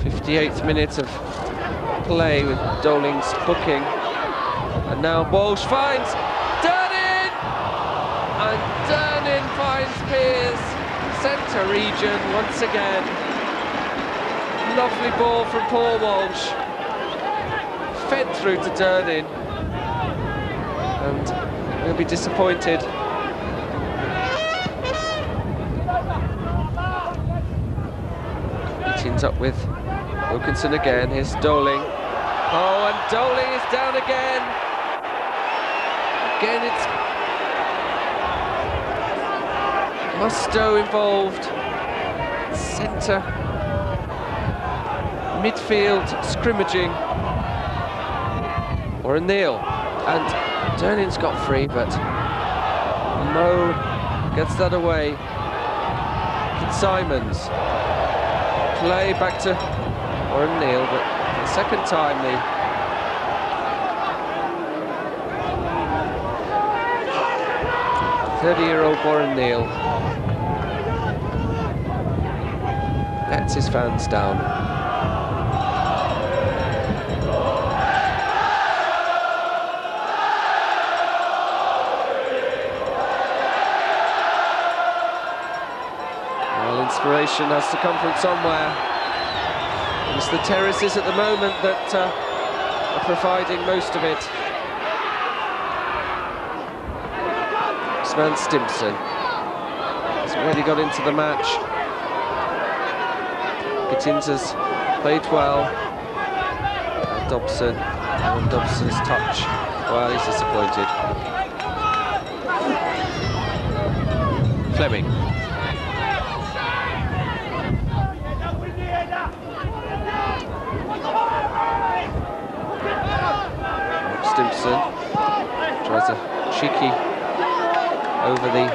'58th minute of play with Doling's booking, and now Walsh finds Durnin, and Durnin finds Pearce, centre region once again. Lovely ball from Paul Walsh, fed through to Durnin, and he'll be disappointed. He teams up with Wilkinson again. Here's Doling. Oh, and Doling is down again. Again, it's Mustoe involved. Centre midfield scrimmaging. Or a Neil, and Durnin's got free, but Mo gets that away. Simons play back to Warren Neal, but for the second time the 30-year-old Warren Neal lets his fans down. Inspiration has to come from somewhere. It's the terraces at the moment that are providing most of it. This man Stimpson has already got into the match. Gittins has played well. And Dobson, and Dobson's touch. Well, he's disappointed. Fleming. Stimpson tries a cheeky over the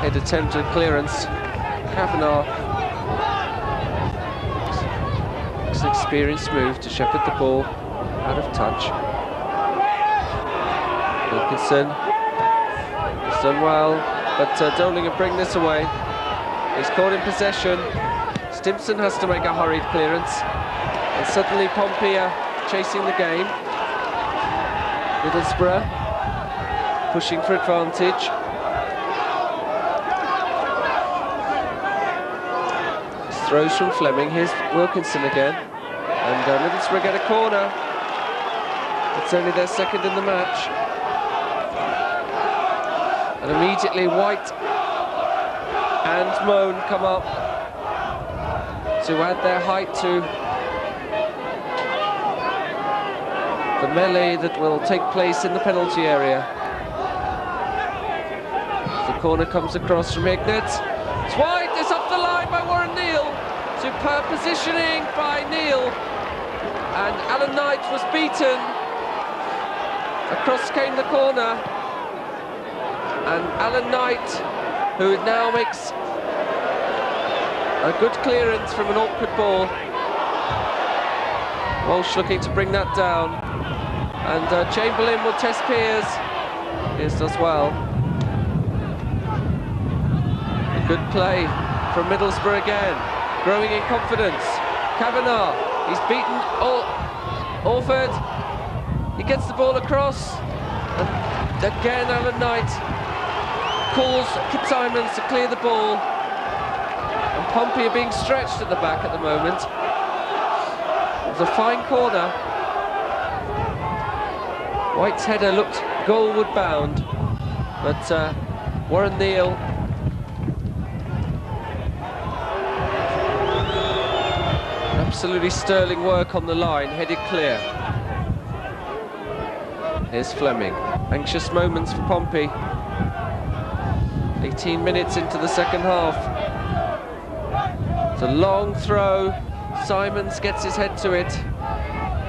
head attempted clearance. Kavanagh, it's an experienced move to shepherd the ball out of touch. Wilkinson has done well, but Doling will bring this away. He's caught in possession. Stimpson has to make a hurried clearance, and suddenly Pompey are chasing the game. Middlesbrough pushing for advantage. Throws from Fleming. Here's Wilkinson again, and Middlesbrough get a corner. It's only their second in the match, and immediately White and Moan come up to add their height to the melee that will take place in the penalty area. The corner comes across from Ignatz. It's White, it's off the line by Warren Neal. Superb positioning by Neal. And Alan Knight was beaten. Across came the corner. And Alan Knight, who now makes a good clearance from an awkward ball. Walsh looking to bring that down. And Chamberlain will test Pearce. Pearce does well. A good play from Middlesbrough again. Growing in confidence. Kavanagh, he's beaten Orford. He gets the ball across. And again Alan Knight calls Kip Simons to clear the ball. And Pompey are being stretched at the back at the moment. It was a fine corner. White's header looked goalward bound, but Warren Neal absolutely sterling work on the line, headed clear. Here's Fleming. Anxious moments for Pompey. 18 minutes into the second half. It's a long throw. Simons gets his head to it,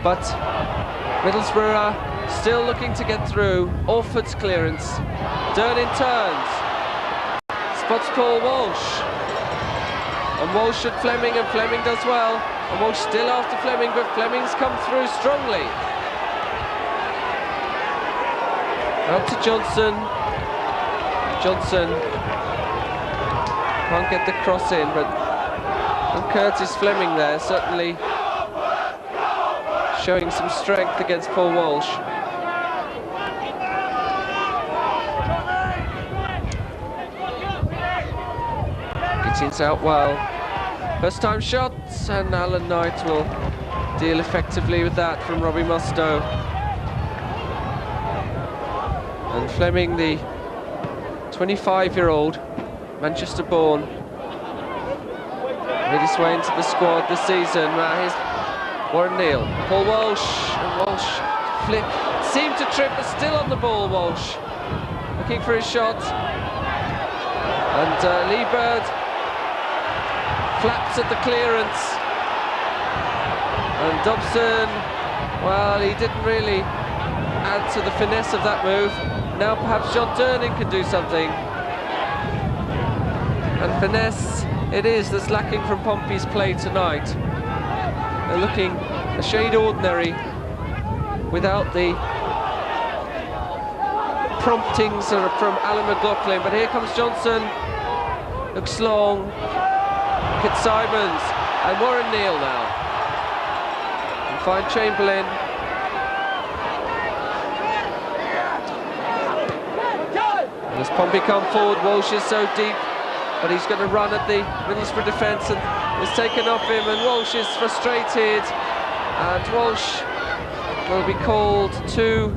but Middlesbrough are still looking to get through. Orford's clearance. Durnin turns. Spots Paul Walsh. And Walsh at Fleming, and Fleming does well. And Walsh still after Fleming, but Fleming's come through strongly. Out to Johnson. Johnson can't get the cross in, but Curtis Fleming there certainly showing some strength against Paul Walsh. Gittins out well. First time shot, and Alan Knight will deal effectively with that from Robbie Mustoe. And Fleming, the 25-year-old, Manchester-born, made his way into the squad this season. Here's Warren Neal, Paul Walsh, and Walsh flip, seemed to trip, but still on the ball. Walsh looking for his shot, and Lee Bird flaps at the clearance, and Dobson, well, he didn't really add to the finesse of that move. Now perhaps John Durnin can do something. And finesse it is that's lacking from Pompey's play tonight. They're looking a shade ordinary without the promptings from Alan McLaughlin. But here comes Johnson, looks long, look at Simons, and Warren Neal now. And find Chamberlain. As Pompey come forward, Walsh is so deep, but he's going to run at the Middlesbrough defence, and it's taken off him, and Walsh is frustrated, and Walsh will be called to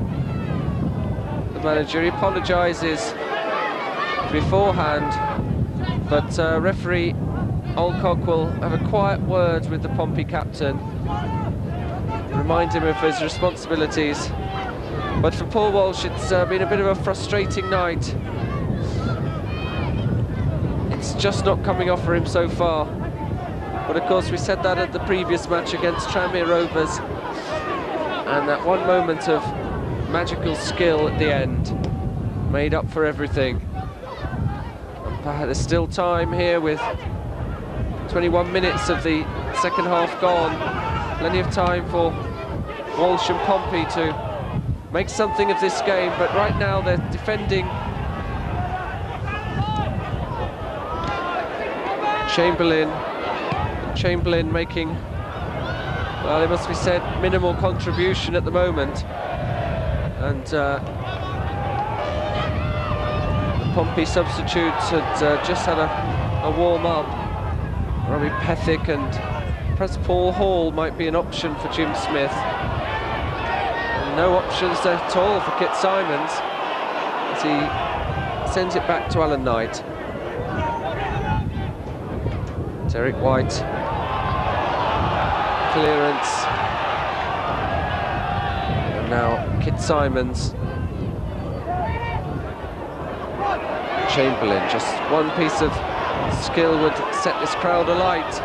the manager. He apologises beforehand, but referee Alcock will have a quiet word with the Pompey captain, remind him of his responsibilities. But for Paul Walsh, it's been a bit of a frustrating night. It's just not coming off for him so far. But of course, we said that at the previous match against Tranmere Rovers, and that one moment of magical skill at the end made up for everything. And there's still time here with 21 minutes of the second half gone. Plenty of time for Walsh and Pompey to make something of this game, but right now they're defending. Chamberlain making, well, it must be said, minimal contribution at the moment, and the Pompey substitutes had just had a warm-up. Robbie Pethick and perhaps Paul Hall might be an option for Jim Smith. No options at all for Kit Simons as he sends it back to Alan Knight. Derek White, clearance, and now Kit Simons. Chamberlain, just one piece of skill would set this crowd alight.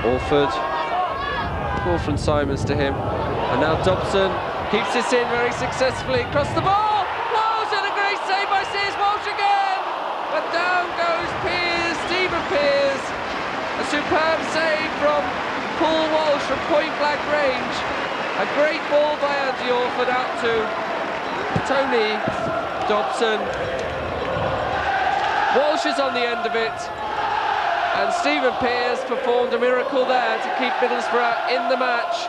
Orford, ball from Simons to him. And now Dobson keeps this in very successfully. Across the ball! Walsh, and a great save by Sears. Walsh again! But down goes Pears, Stephen Pears. A superb save from Paul Walsh from point-blank range. A great ball by Andy Orford out to Tony Dobson. Walsh is on the end of it. And Stephen Pears performed a miracle there to keep Middlesbrough in the match.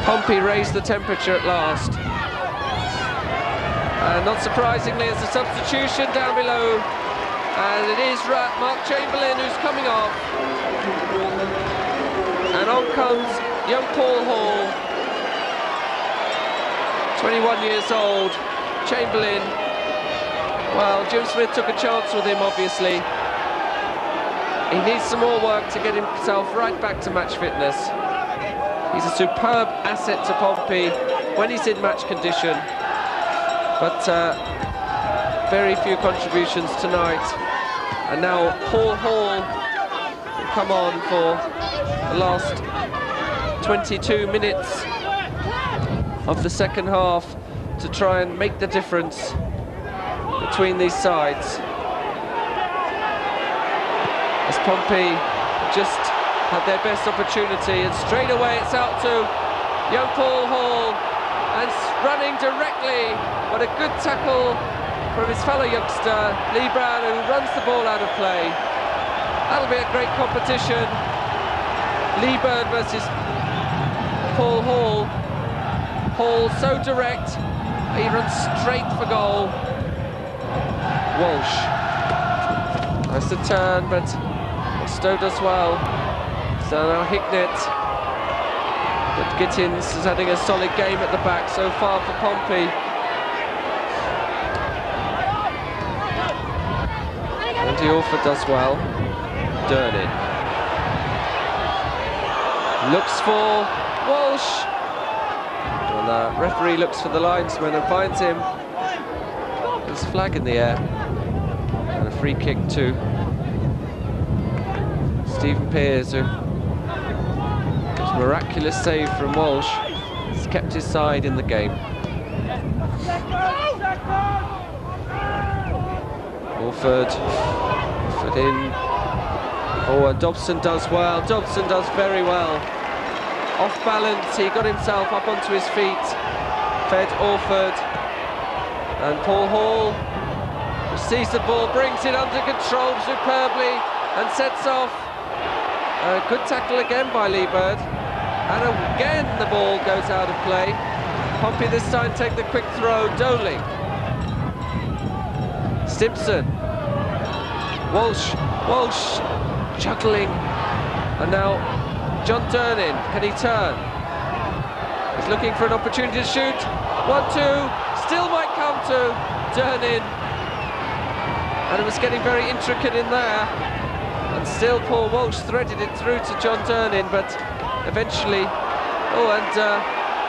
Pompey raised the temperature at last. And not surprisingly, it's a substitution down below. And it is Mark Chamberlain who's coming off. And on comes young Paul Hall, 21 years old. Chamberlain, well, Jim Smith took a chance with him, obviously. He needs some more work to get himself right back to match fitness. He's a superb asset to Pompey when he's in match condition, but very few contributions tonight. And now Paul Hall will come on for the last 22 minutes of the second half to try and make the difference between these sides. As Pompey just had their best opportunity, and straight away it's out to young Paul Hall, and running directly. What a good tackle from his fellow youngster, Lee Brown, who runs the ball out of play. That'll be a great competition. Lee Bird versus Paul Hall. Hall so direct, he runs straight for goal. Walsh. Nice to turn, but Stowe does well. So now Hicknett. But Gittins is having a solid game at the back so far for Pompey. Andy Orford does well. Durnin. Looks for Walsh. And the referee looks for the linesman and finds him. There's a flag in the air. And a free kick to Stephen Pears, who was a miraculous save from Walsh. He's kept his side in the game. Orford in. Oh, and Dobson does well. Dobson does very well. Off balance, he got himself up onto his feet. Fed Orford. And Paul Hall sees the ball, brings it under control superbly, and sets off. A good tackle again by Lee Bird. And again the ball goes out of play. Pompey this time take the quick throw. Doling. Stimpson. Walsh juggling. And now John Durnin. Can he turn? He's looking for an opportunity to shoot. 1-2. Still might come to Durnin. And it was getting very intricate in there. And still Paul Walsh threaded it through to John Durnin, but eventually... Oh, and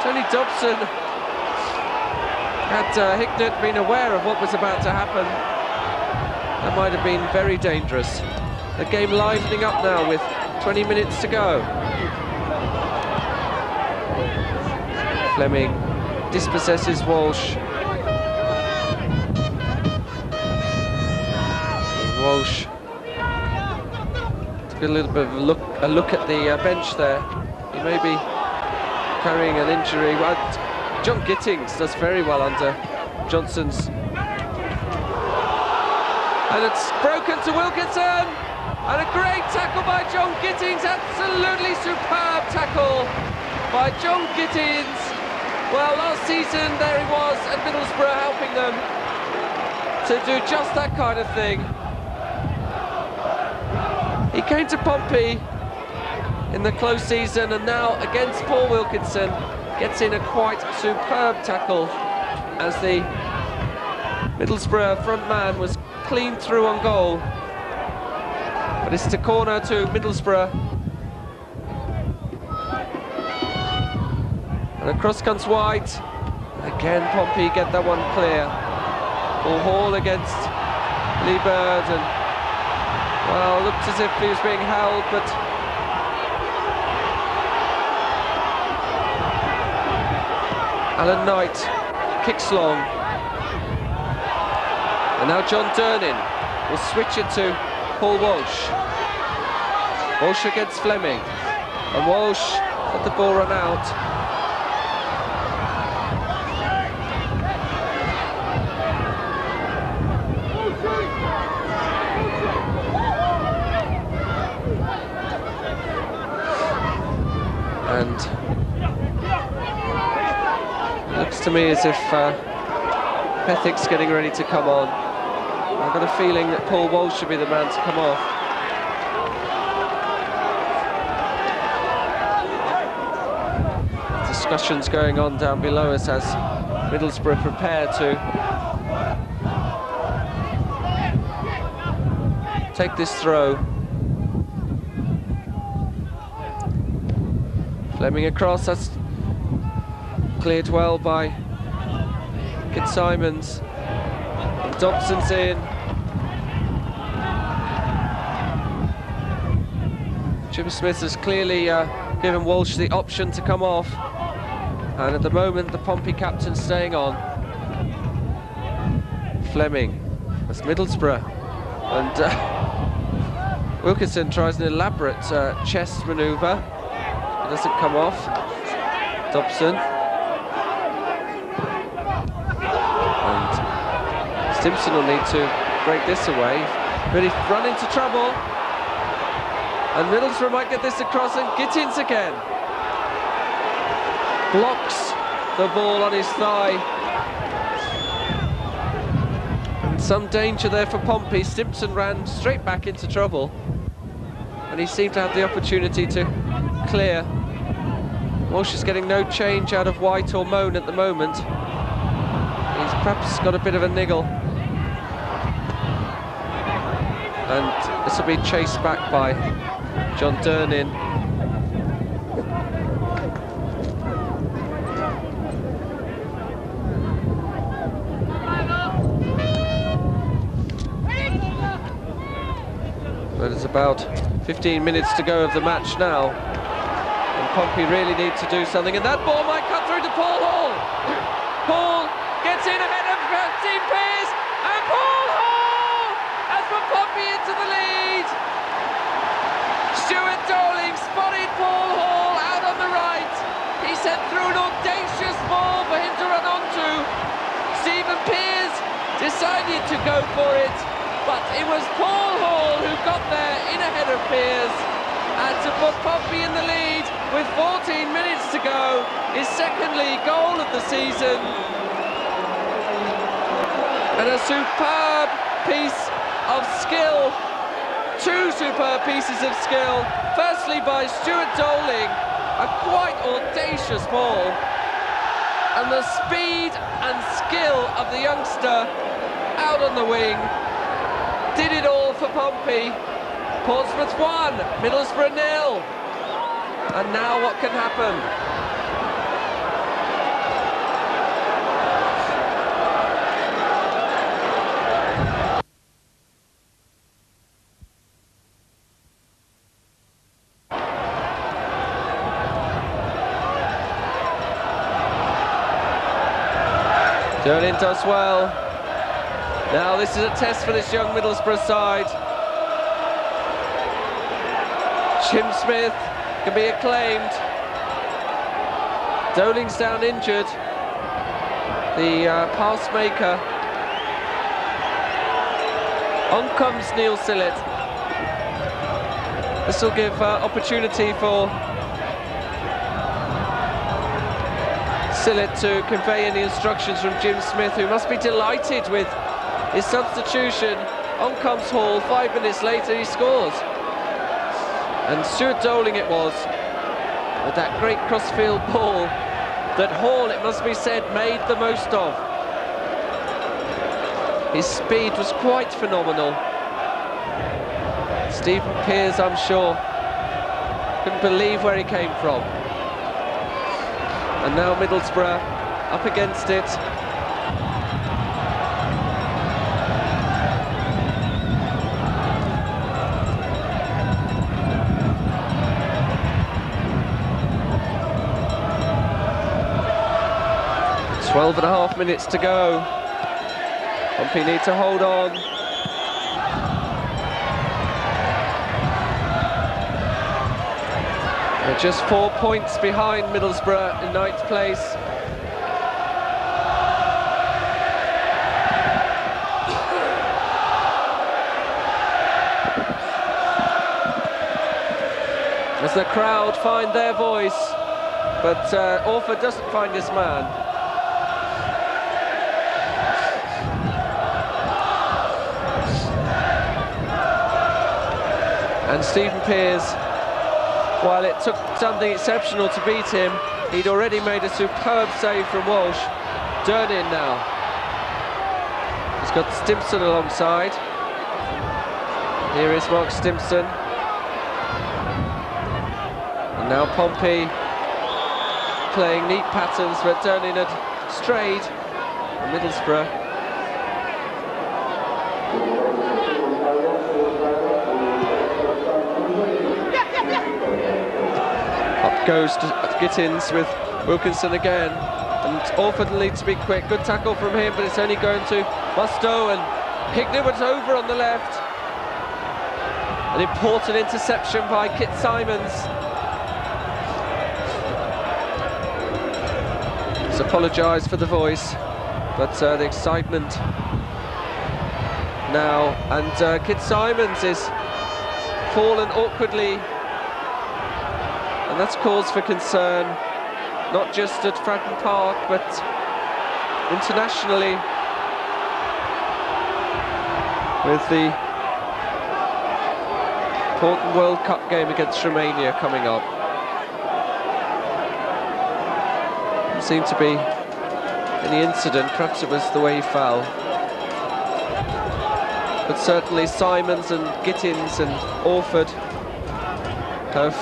Tony Dobson, had Hicknett been aware of what was about to happen, that might have been very dangerous. The game livening up now with 20 minutes to go. Fleming dispossesses Walsh. Walsh took a little bit of a look at the bench there. He may be carrying an injury. Well, John Gittings does very well under Johnson's. And it's broken to Wilkinson. And a great tackle by John Gittings. Absolutely superb tackle by John Gittings. Well, last season there he was at Middlesbrough helping them to do just that kind of thing. He came to Pompey in the close season, and now against Paul Wilkinson gets in a quite superb tackle as the Middlesbrough front man was clean through on goal. But it's to corner to Middlesbrough. And across comes White. Again Pompey get that one clear. Paul Hall against Lee Bird, and well, looked as if he was being held, but Alan Knight kicks long. And now John Durnin will switch it to Paul Walsh. Walsh against Fleming. And Walsh let the ball run out. And it looks to me as if Pethick's getting ready to come on. I've got a feeling that Paul Walsh should be the man to come off. Discussions going on down below us as Middlesbrough prepare to take this throw. Fleming across, that's cleared well by Fitzsimons. And Dobson's in. Jim Smith has clearly given Walsh the option to come off. And at the moment, the Pompey captain staying on. Fleming, that's Middlesbrough. And Wilkinson tries an elaborate chest manoeuvre. It doesn't come off. Dobson. And Stimson will need to break this away. Really run into trouble. And Middlesbrough might get this across, and Gittins again blocks the ball on his thigh. And some danger there for Pompey. Stimson ran straight back into trouble, and he seemed to have the opportunity to clear. Walsh is getting no change out of White or Moan at the moment. He's perhaps got a bit of a niggle. And this will be chased back by John Durnin. But it's about 15 minutes to go of the match now, and Pompey really need to do something, and that ball might cut through to Paul Hall. Paul gets in ahead of Dean Pearce, and Paul Hall has put Pompey into the lead. Stuart Doling spotted Paul Hall out on the right. He sent through an audacious ball for him to run onto. Stephen Pearce decided to go for it, but it was Paul Hall who got there in ahead of Pearce, and to put Pompey in the lead with 14 minutes to go, his second league goal of the season. And a superb piece of skill, two superb pieces of skill. Firstly by Stuart Doling, a quite audacious ball, and the speed and skill of the youngster out on the wing did it all for Pompey. Portsmouth 1, Middlesbrough 0. And now what can happen? Durnin does well. Now this is a test for this young Middlesbrough side. Jim Smith can be acclaimed. Doling's down injured. The pass maker. On comes Neil Sillett. This will give opportunity for Sillett to convey any instructions from Jim Smith, who must be delighted with his substitution. On comes Hall. 5 minutes later he scores. And Stuart Doling it was, with that great crossfield ball that Hall, it must be said, made the most of. His speed was quite phenomenal. Stephen Pearce, I'm sure, couldn't believe where he came from. And now Middlesbrough up against it. Twelve and a half minutes to go. Pompey need to hold on. They're just 4 points behind Middlesbrough in 9th place. As the crowd find their voice, but Orford doesn't find his man. And Stephen Pears, while it took something exceptional to beat him, he'd already made a superb save from Walsh. Durnin now. He's got Stimpson alongside. Here is Mark Stimpson. And now Pompey playing neat patterns, but Durnin had strayed. Middlesbrough. Up goes to Gittins with Wilkinson again, and Orford will need to be quick. Good tackle from him, but it's only going to Mustoe, and Hignett was over on the left. An important interception by Kit Simons. Let's apologise for the voice, but the excitement now, and Kit Simons is fallen awkwardly, and that's cause for concern, not just at Fratton Park, but internationally, with the important World Cup game against Romania coming up. There seemed to be any incident, perhaps it was the way he fell. But certainly Simons and Gittins and Orford have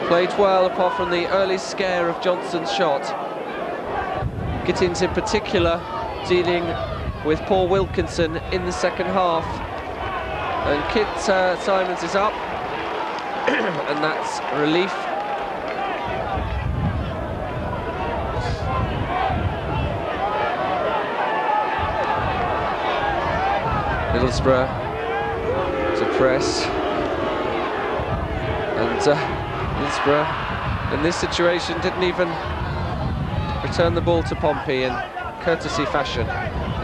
played well, apart from the early scare of Johnson's shot. Gittins in particular dealing with Paul Wilkinson in the second half. And Kit Simons is up, and that's relief. Middlesbrough to press, and Middlesbrough in this situation didn't even return the ball to Pompey in courtesy fashion.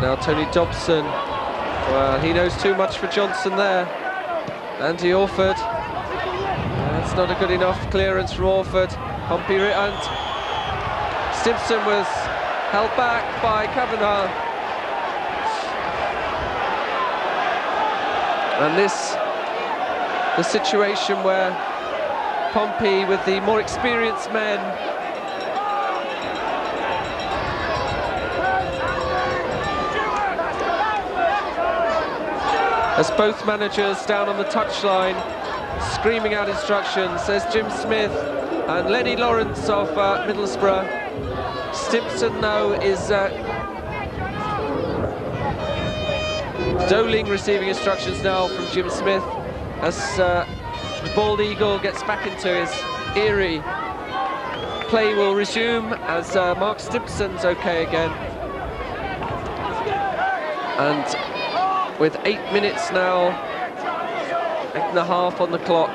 Now Tony Dobson, well, he knows too much for Johnson there. Andy Orford, that's not a good enough clearance from Orford. Pompey, and Stimpson was held back by Kavanagh. And this, the situation where Pompey, with the more experienced men, as both managers down on the touchline screaming out instructions. There's Jim Smith and Lenny Lawrence of Middlesbrough. Stimpson now is Doling receiving instructions now from Jim Smith as the bald eagle gets back into his eyrie. Play will resume as Mark Stimpson's okay again. And with 8 minutes now, 8.5 on the clock,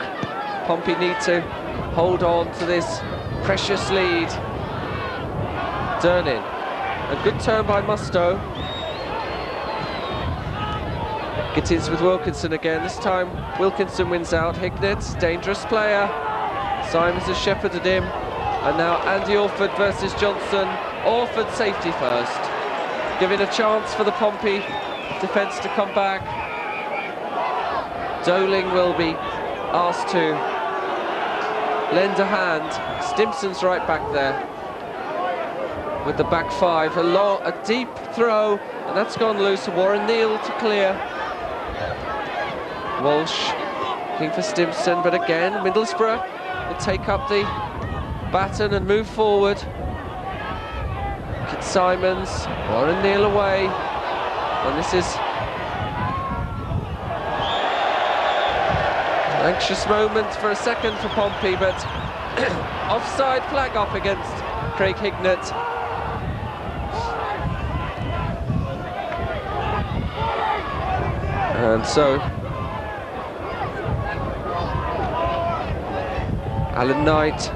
Pompey need to hold on to this precious lead. Durnin, a good turn by Mustoe. Gittins with Wilkinson again, this time Wilkinson wins out. Hignett, dangerous player. Simons has shepherded him. And now Andy Orford versus Johnson. Orford safety first, giving a chance for the Pompey defence to come back. Doling will be asked to lend a hand. Stimpson's right back there with the back five. A deep throw, and that's gone loose. Warren Neal to clear. Walsh looking for Stimpson, but again Middlesbrough will take up the baton and move forward. Kit Simons, Warren Neal away, and this is an anxious moment for a second for Pompey, but offside flag up against Craig Hignett. And so Alan Knight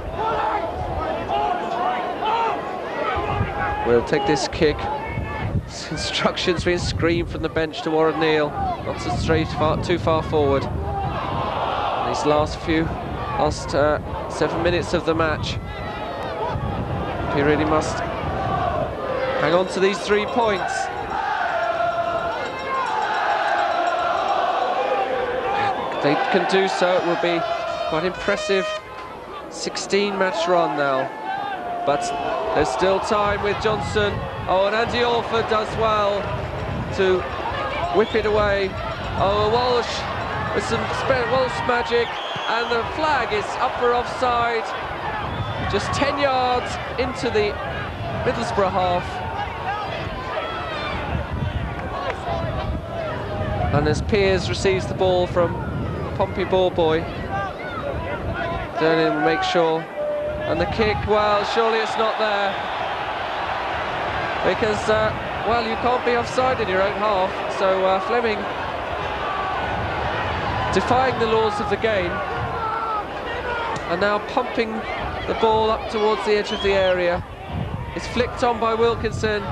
will take this kick. Instructions being screamed from the bench to Warren Neal, not to stray too far forward. These last 7 minutes of the match, he really must hang on to these 3 points. If they can do so, it will be quite impressive 16-match run now. But there's still time with Johnson. Oh, and Andy Orford does well to whip it away. Oh, Walsh with some Walsh magic, and the flag is up for offside. Just 10 yards into the Middlesbrough half. And as Piers receives the ball from Pompey ball boy, Durnin will make sure. And the kick, well, surely it's not there. Because, well, you can't be offside in your own half. So Fleming, defying the laws of the game, and now pumping the ball up towards the edge of the area. It's flicked on by Wilkinson.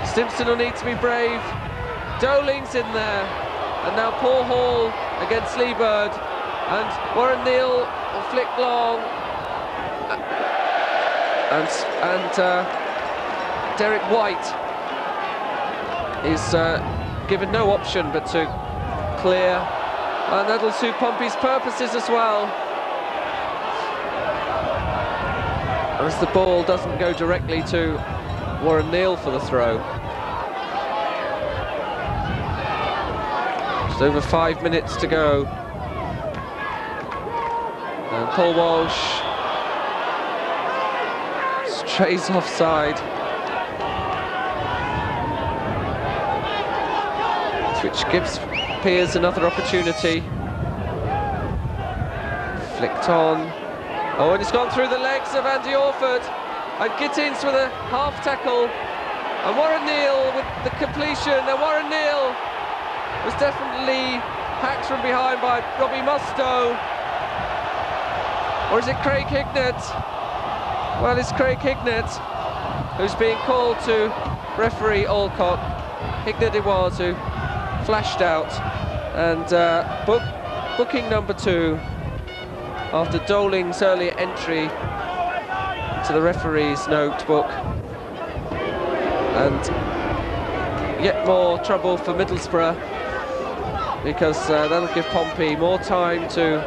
Stimpson will need to be brave. Doling's in there, and now Paul Hall against Lee Bird, and Warren Neal will flick long, and Derek White is given no option but to clear, and that'll suit Pompey's purposes as well, as the ball doesn't go directly to Warren Neal for the throw. Just over 5 minutes to go, and Paul Walsh strays offside, which gives Piers another opportunity. Flicked on. Oh, and it's gone through the legs of Andy Orford, and Gittins with a half tackle, and Warren Neal with the completion, and Warren Neal was definitely hacked from behind by Robbie Mustoe. Or is it Craig Hignett? Well, it's Craig Hignett who's being called to referee Alcock. Hignett it was who flashed out, and booking number 2 after Doling's early entry to the referee's notebook. And yet more trouble for Middlesbrough, because that'll give Pompey more time to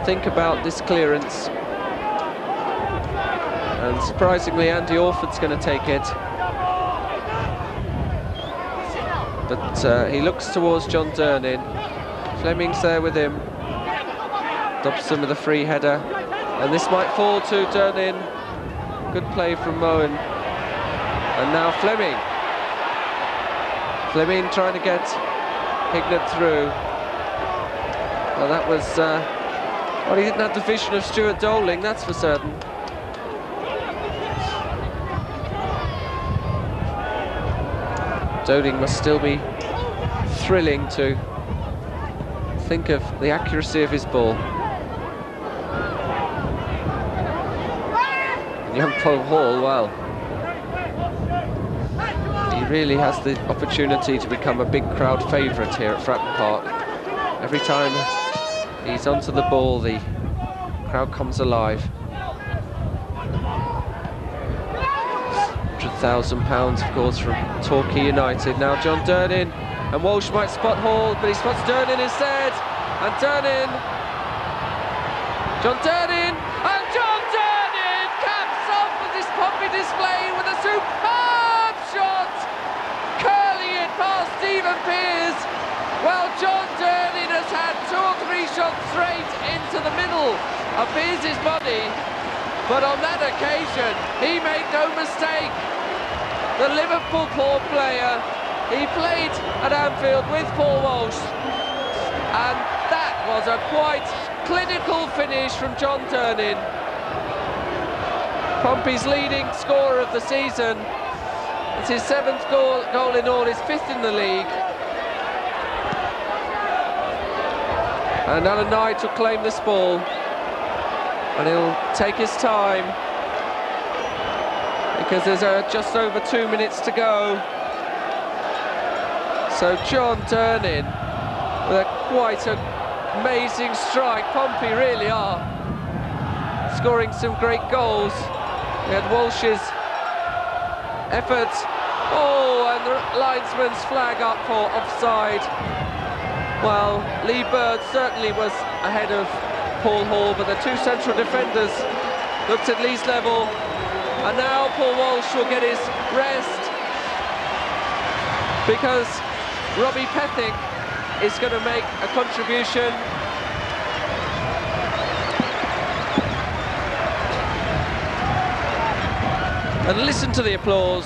think about this clearance. And surprisingly, Andy Orford's going to take it. But he looks towards John Durnin. Fleming's there with him. Dobson with a free header. And this might fall to Durnin. Good play from Moen. And now Fleming. Fleming trying to get Hignett through. Well, that was... well, he didn't have the vision of Stuart Doling, that's for certain. Doling must still be thrilling to think of the accuracy of his ball. And young Paul Hall, well, he really has the opportunity to become a big crowd favourite here at Fratton Park. Every time he's onto the ball, the crowd comes alive. £100,000, of course, from Torquay United. Now John Durnin, and Walsh might spot Hall, but he spots Durnin instead. And Durnin, John Durnin, and John Durnin caps off with this Pompey display with a superb shot, curling it past Stephen Piers. Well, John Durnin has had 2 or 3 shots straight into the middle of Piers' body, but on that occasion he made no mistake. The Liverpool poor player, he played at Anfield with Paul Walsh, and that was a quite clinical finish from John Durnin. Pompey's leading scorer of the season. It's his 7th goal in all, his 5th in the league. And Alan Knight will claim this ball, and he'll take his time, because there's just over 2 minutes to go. So John Durnin with quite an amazing strike. Pompey really are scoring some great goals. We had Walsh's effort. Oh, and the linesman's flag up for offside. Well, Lee Bird certainly was ahead of Paul Hall, but the two central defenders looked at Lee's level, and now Paul Walsh will get his rest because Robbie Pethick is going to make a contribution. And listen to the applause.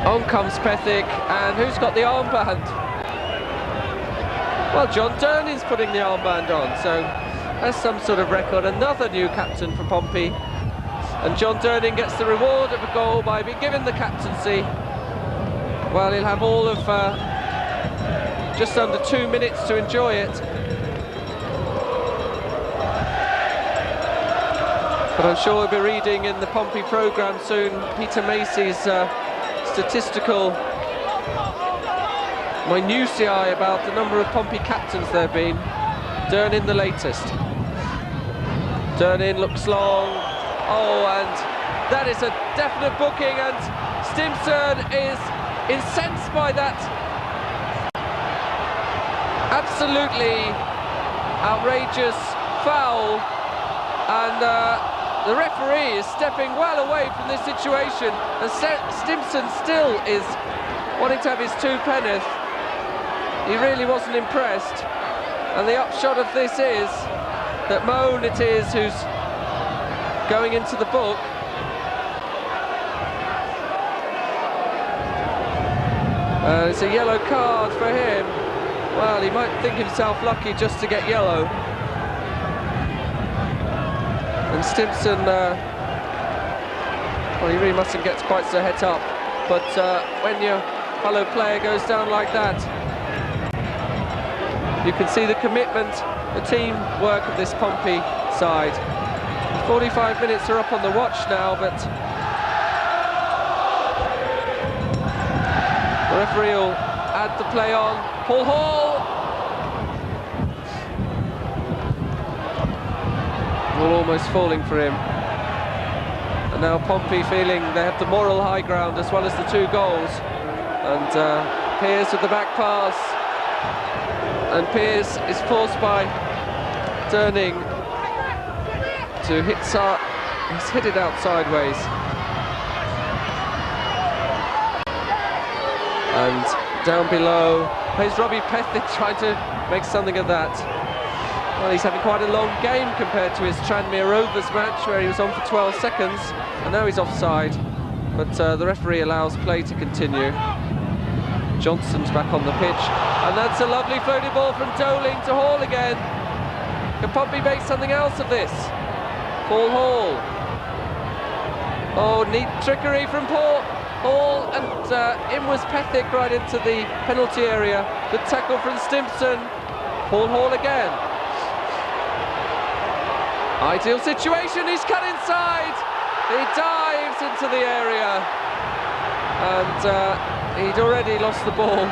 On comes Pethick, and who's got the armband? Well, John Durning's putting the armband on, so that's some sort of record. Another new captain for Pompey, and John Durning gets the reward of a goal by being given the captaincy. Well, he'll have all of just under 2 minutes to enjoy it. But I'm sure we'll be reading in the Pompey programme soon Peter Macy's statistical minutiae about the number of Pompey captains there have been. Durning the latest. Durning looks long. Oh, and that is a definite booking, and Stimson is incensed by that absolutely outrageous foul, and the referee is stepping well away from this situation, and Stimson still is wanting to have his two penneth. He really wasn't impressed, and the upshot of this is that Moan it is who's going into the book. It's a yellow card for him. Well, he might think himself lucky just to get yellow. And Stimson, well, he really mustn't get quite so het up, but when your fellow player goes down like that, you can see the commitment, the teamwork of this Pompey side. 45 minutes are up on the watch now, but the referee will add the play on. Paul Hall! All almost falling for him. And now Pompey feeling they have the moral high ground as well as the two goals. And Pearce with the back pass. And Pearce is forced by Durning to hit he's hit it out sideways. And down below, here's Robbie Pethick trying to make something of that. Well, he's having quite a long game compared to his Tranmere Rovers match where he was on for 12 seconds, and now he's offside. But the referee allows play to continue. Johnson's back on the pitch, and that's a lovely floating ball from Doling to Hall again. Can Pompey make something else of this? Paul Hall. Oh, neat trickery from Paul Hall, and in was Pethick right into the penalty area. Good tackle from Stimson. Paul Hall again. Ideal situation, he's cut inside. He dives into the area, and he'd already lost the ball.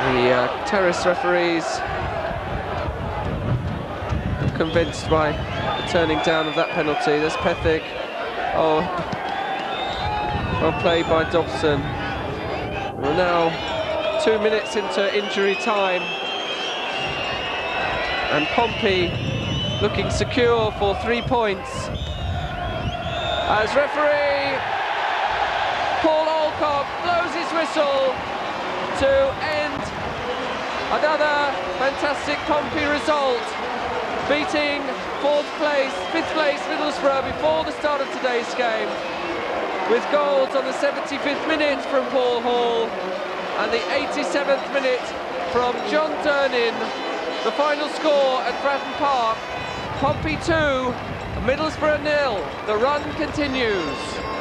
And the terrace referees are convinced by the turning down of that penalty. There's Pethick. Oh, well played by Dobson. We're now 2 minutes into injury time, and Pompey looking secure for 3 points as referee Paul Alcock blows his whistle to end another fantastic Pompey result, beating 5th place Middlesbrough before the start of today's game, with goals on the 75th minute from Paul Hall and the 87th minute from John Durning. The final score at Fratton Park, Pompey 2, Middlesbrough 0. The run continues.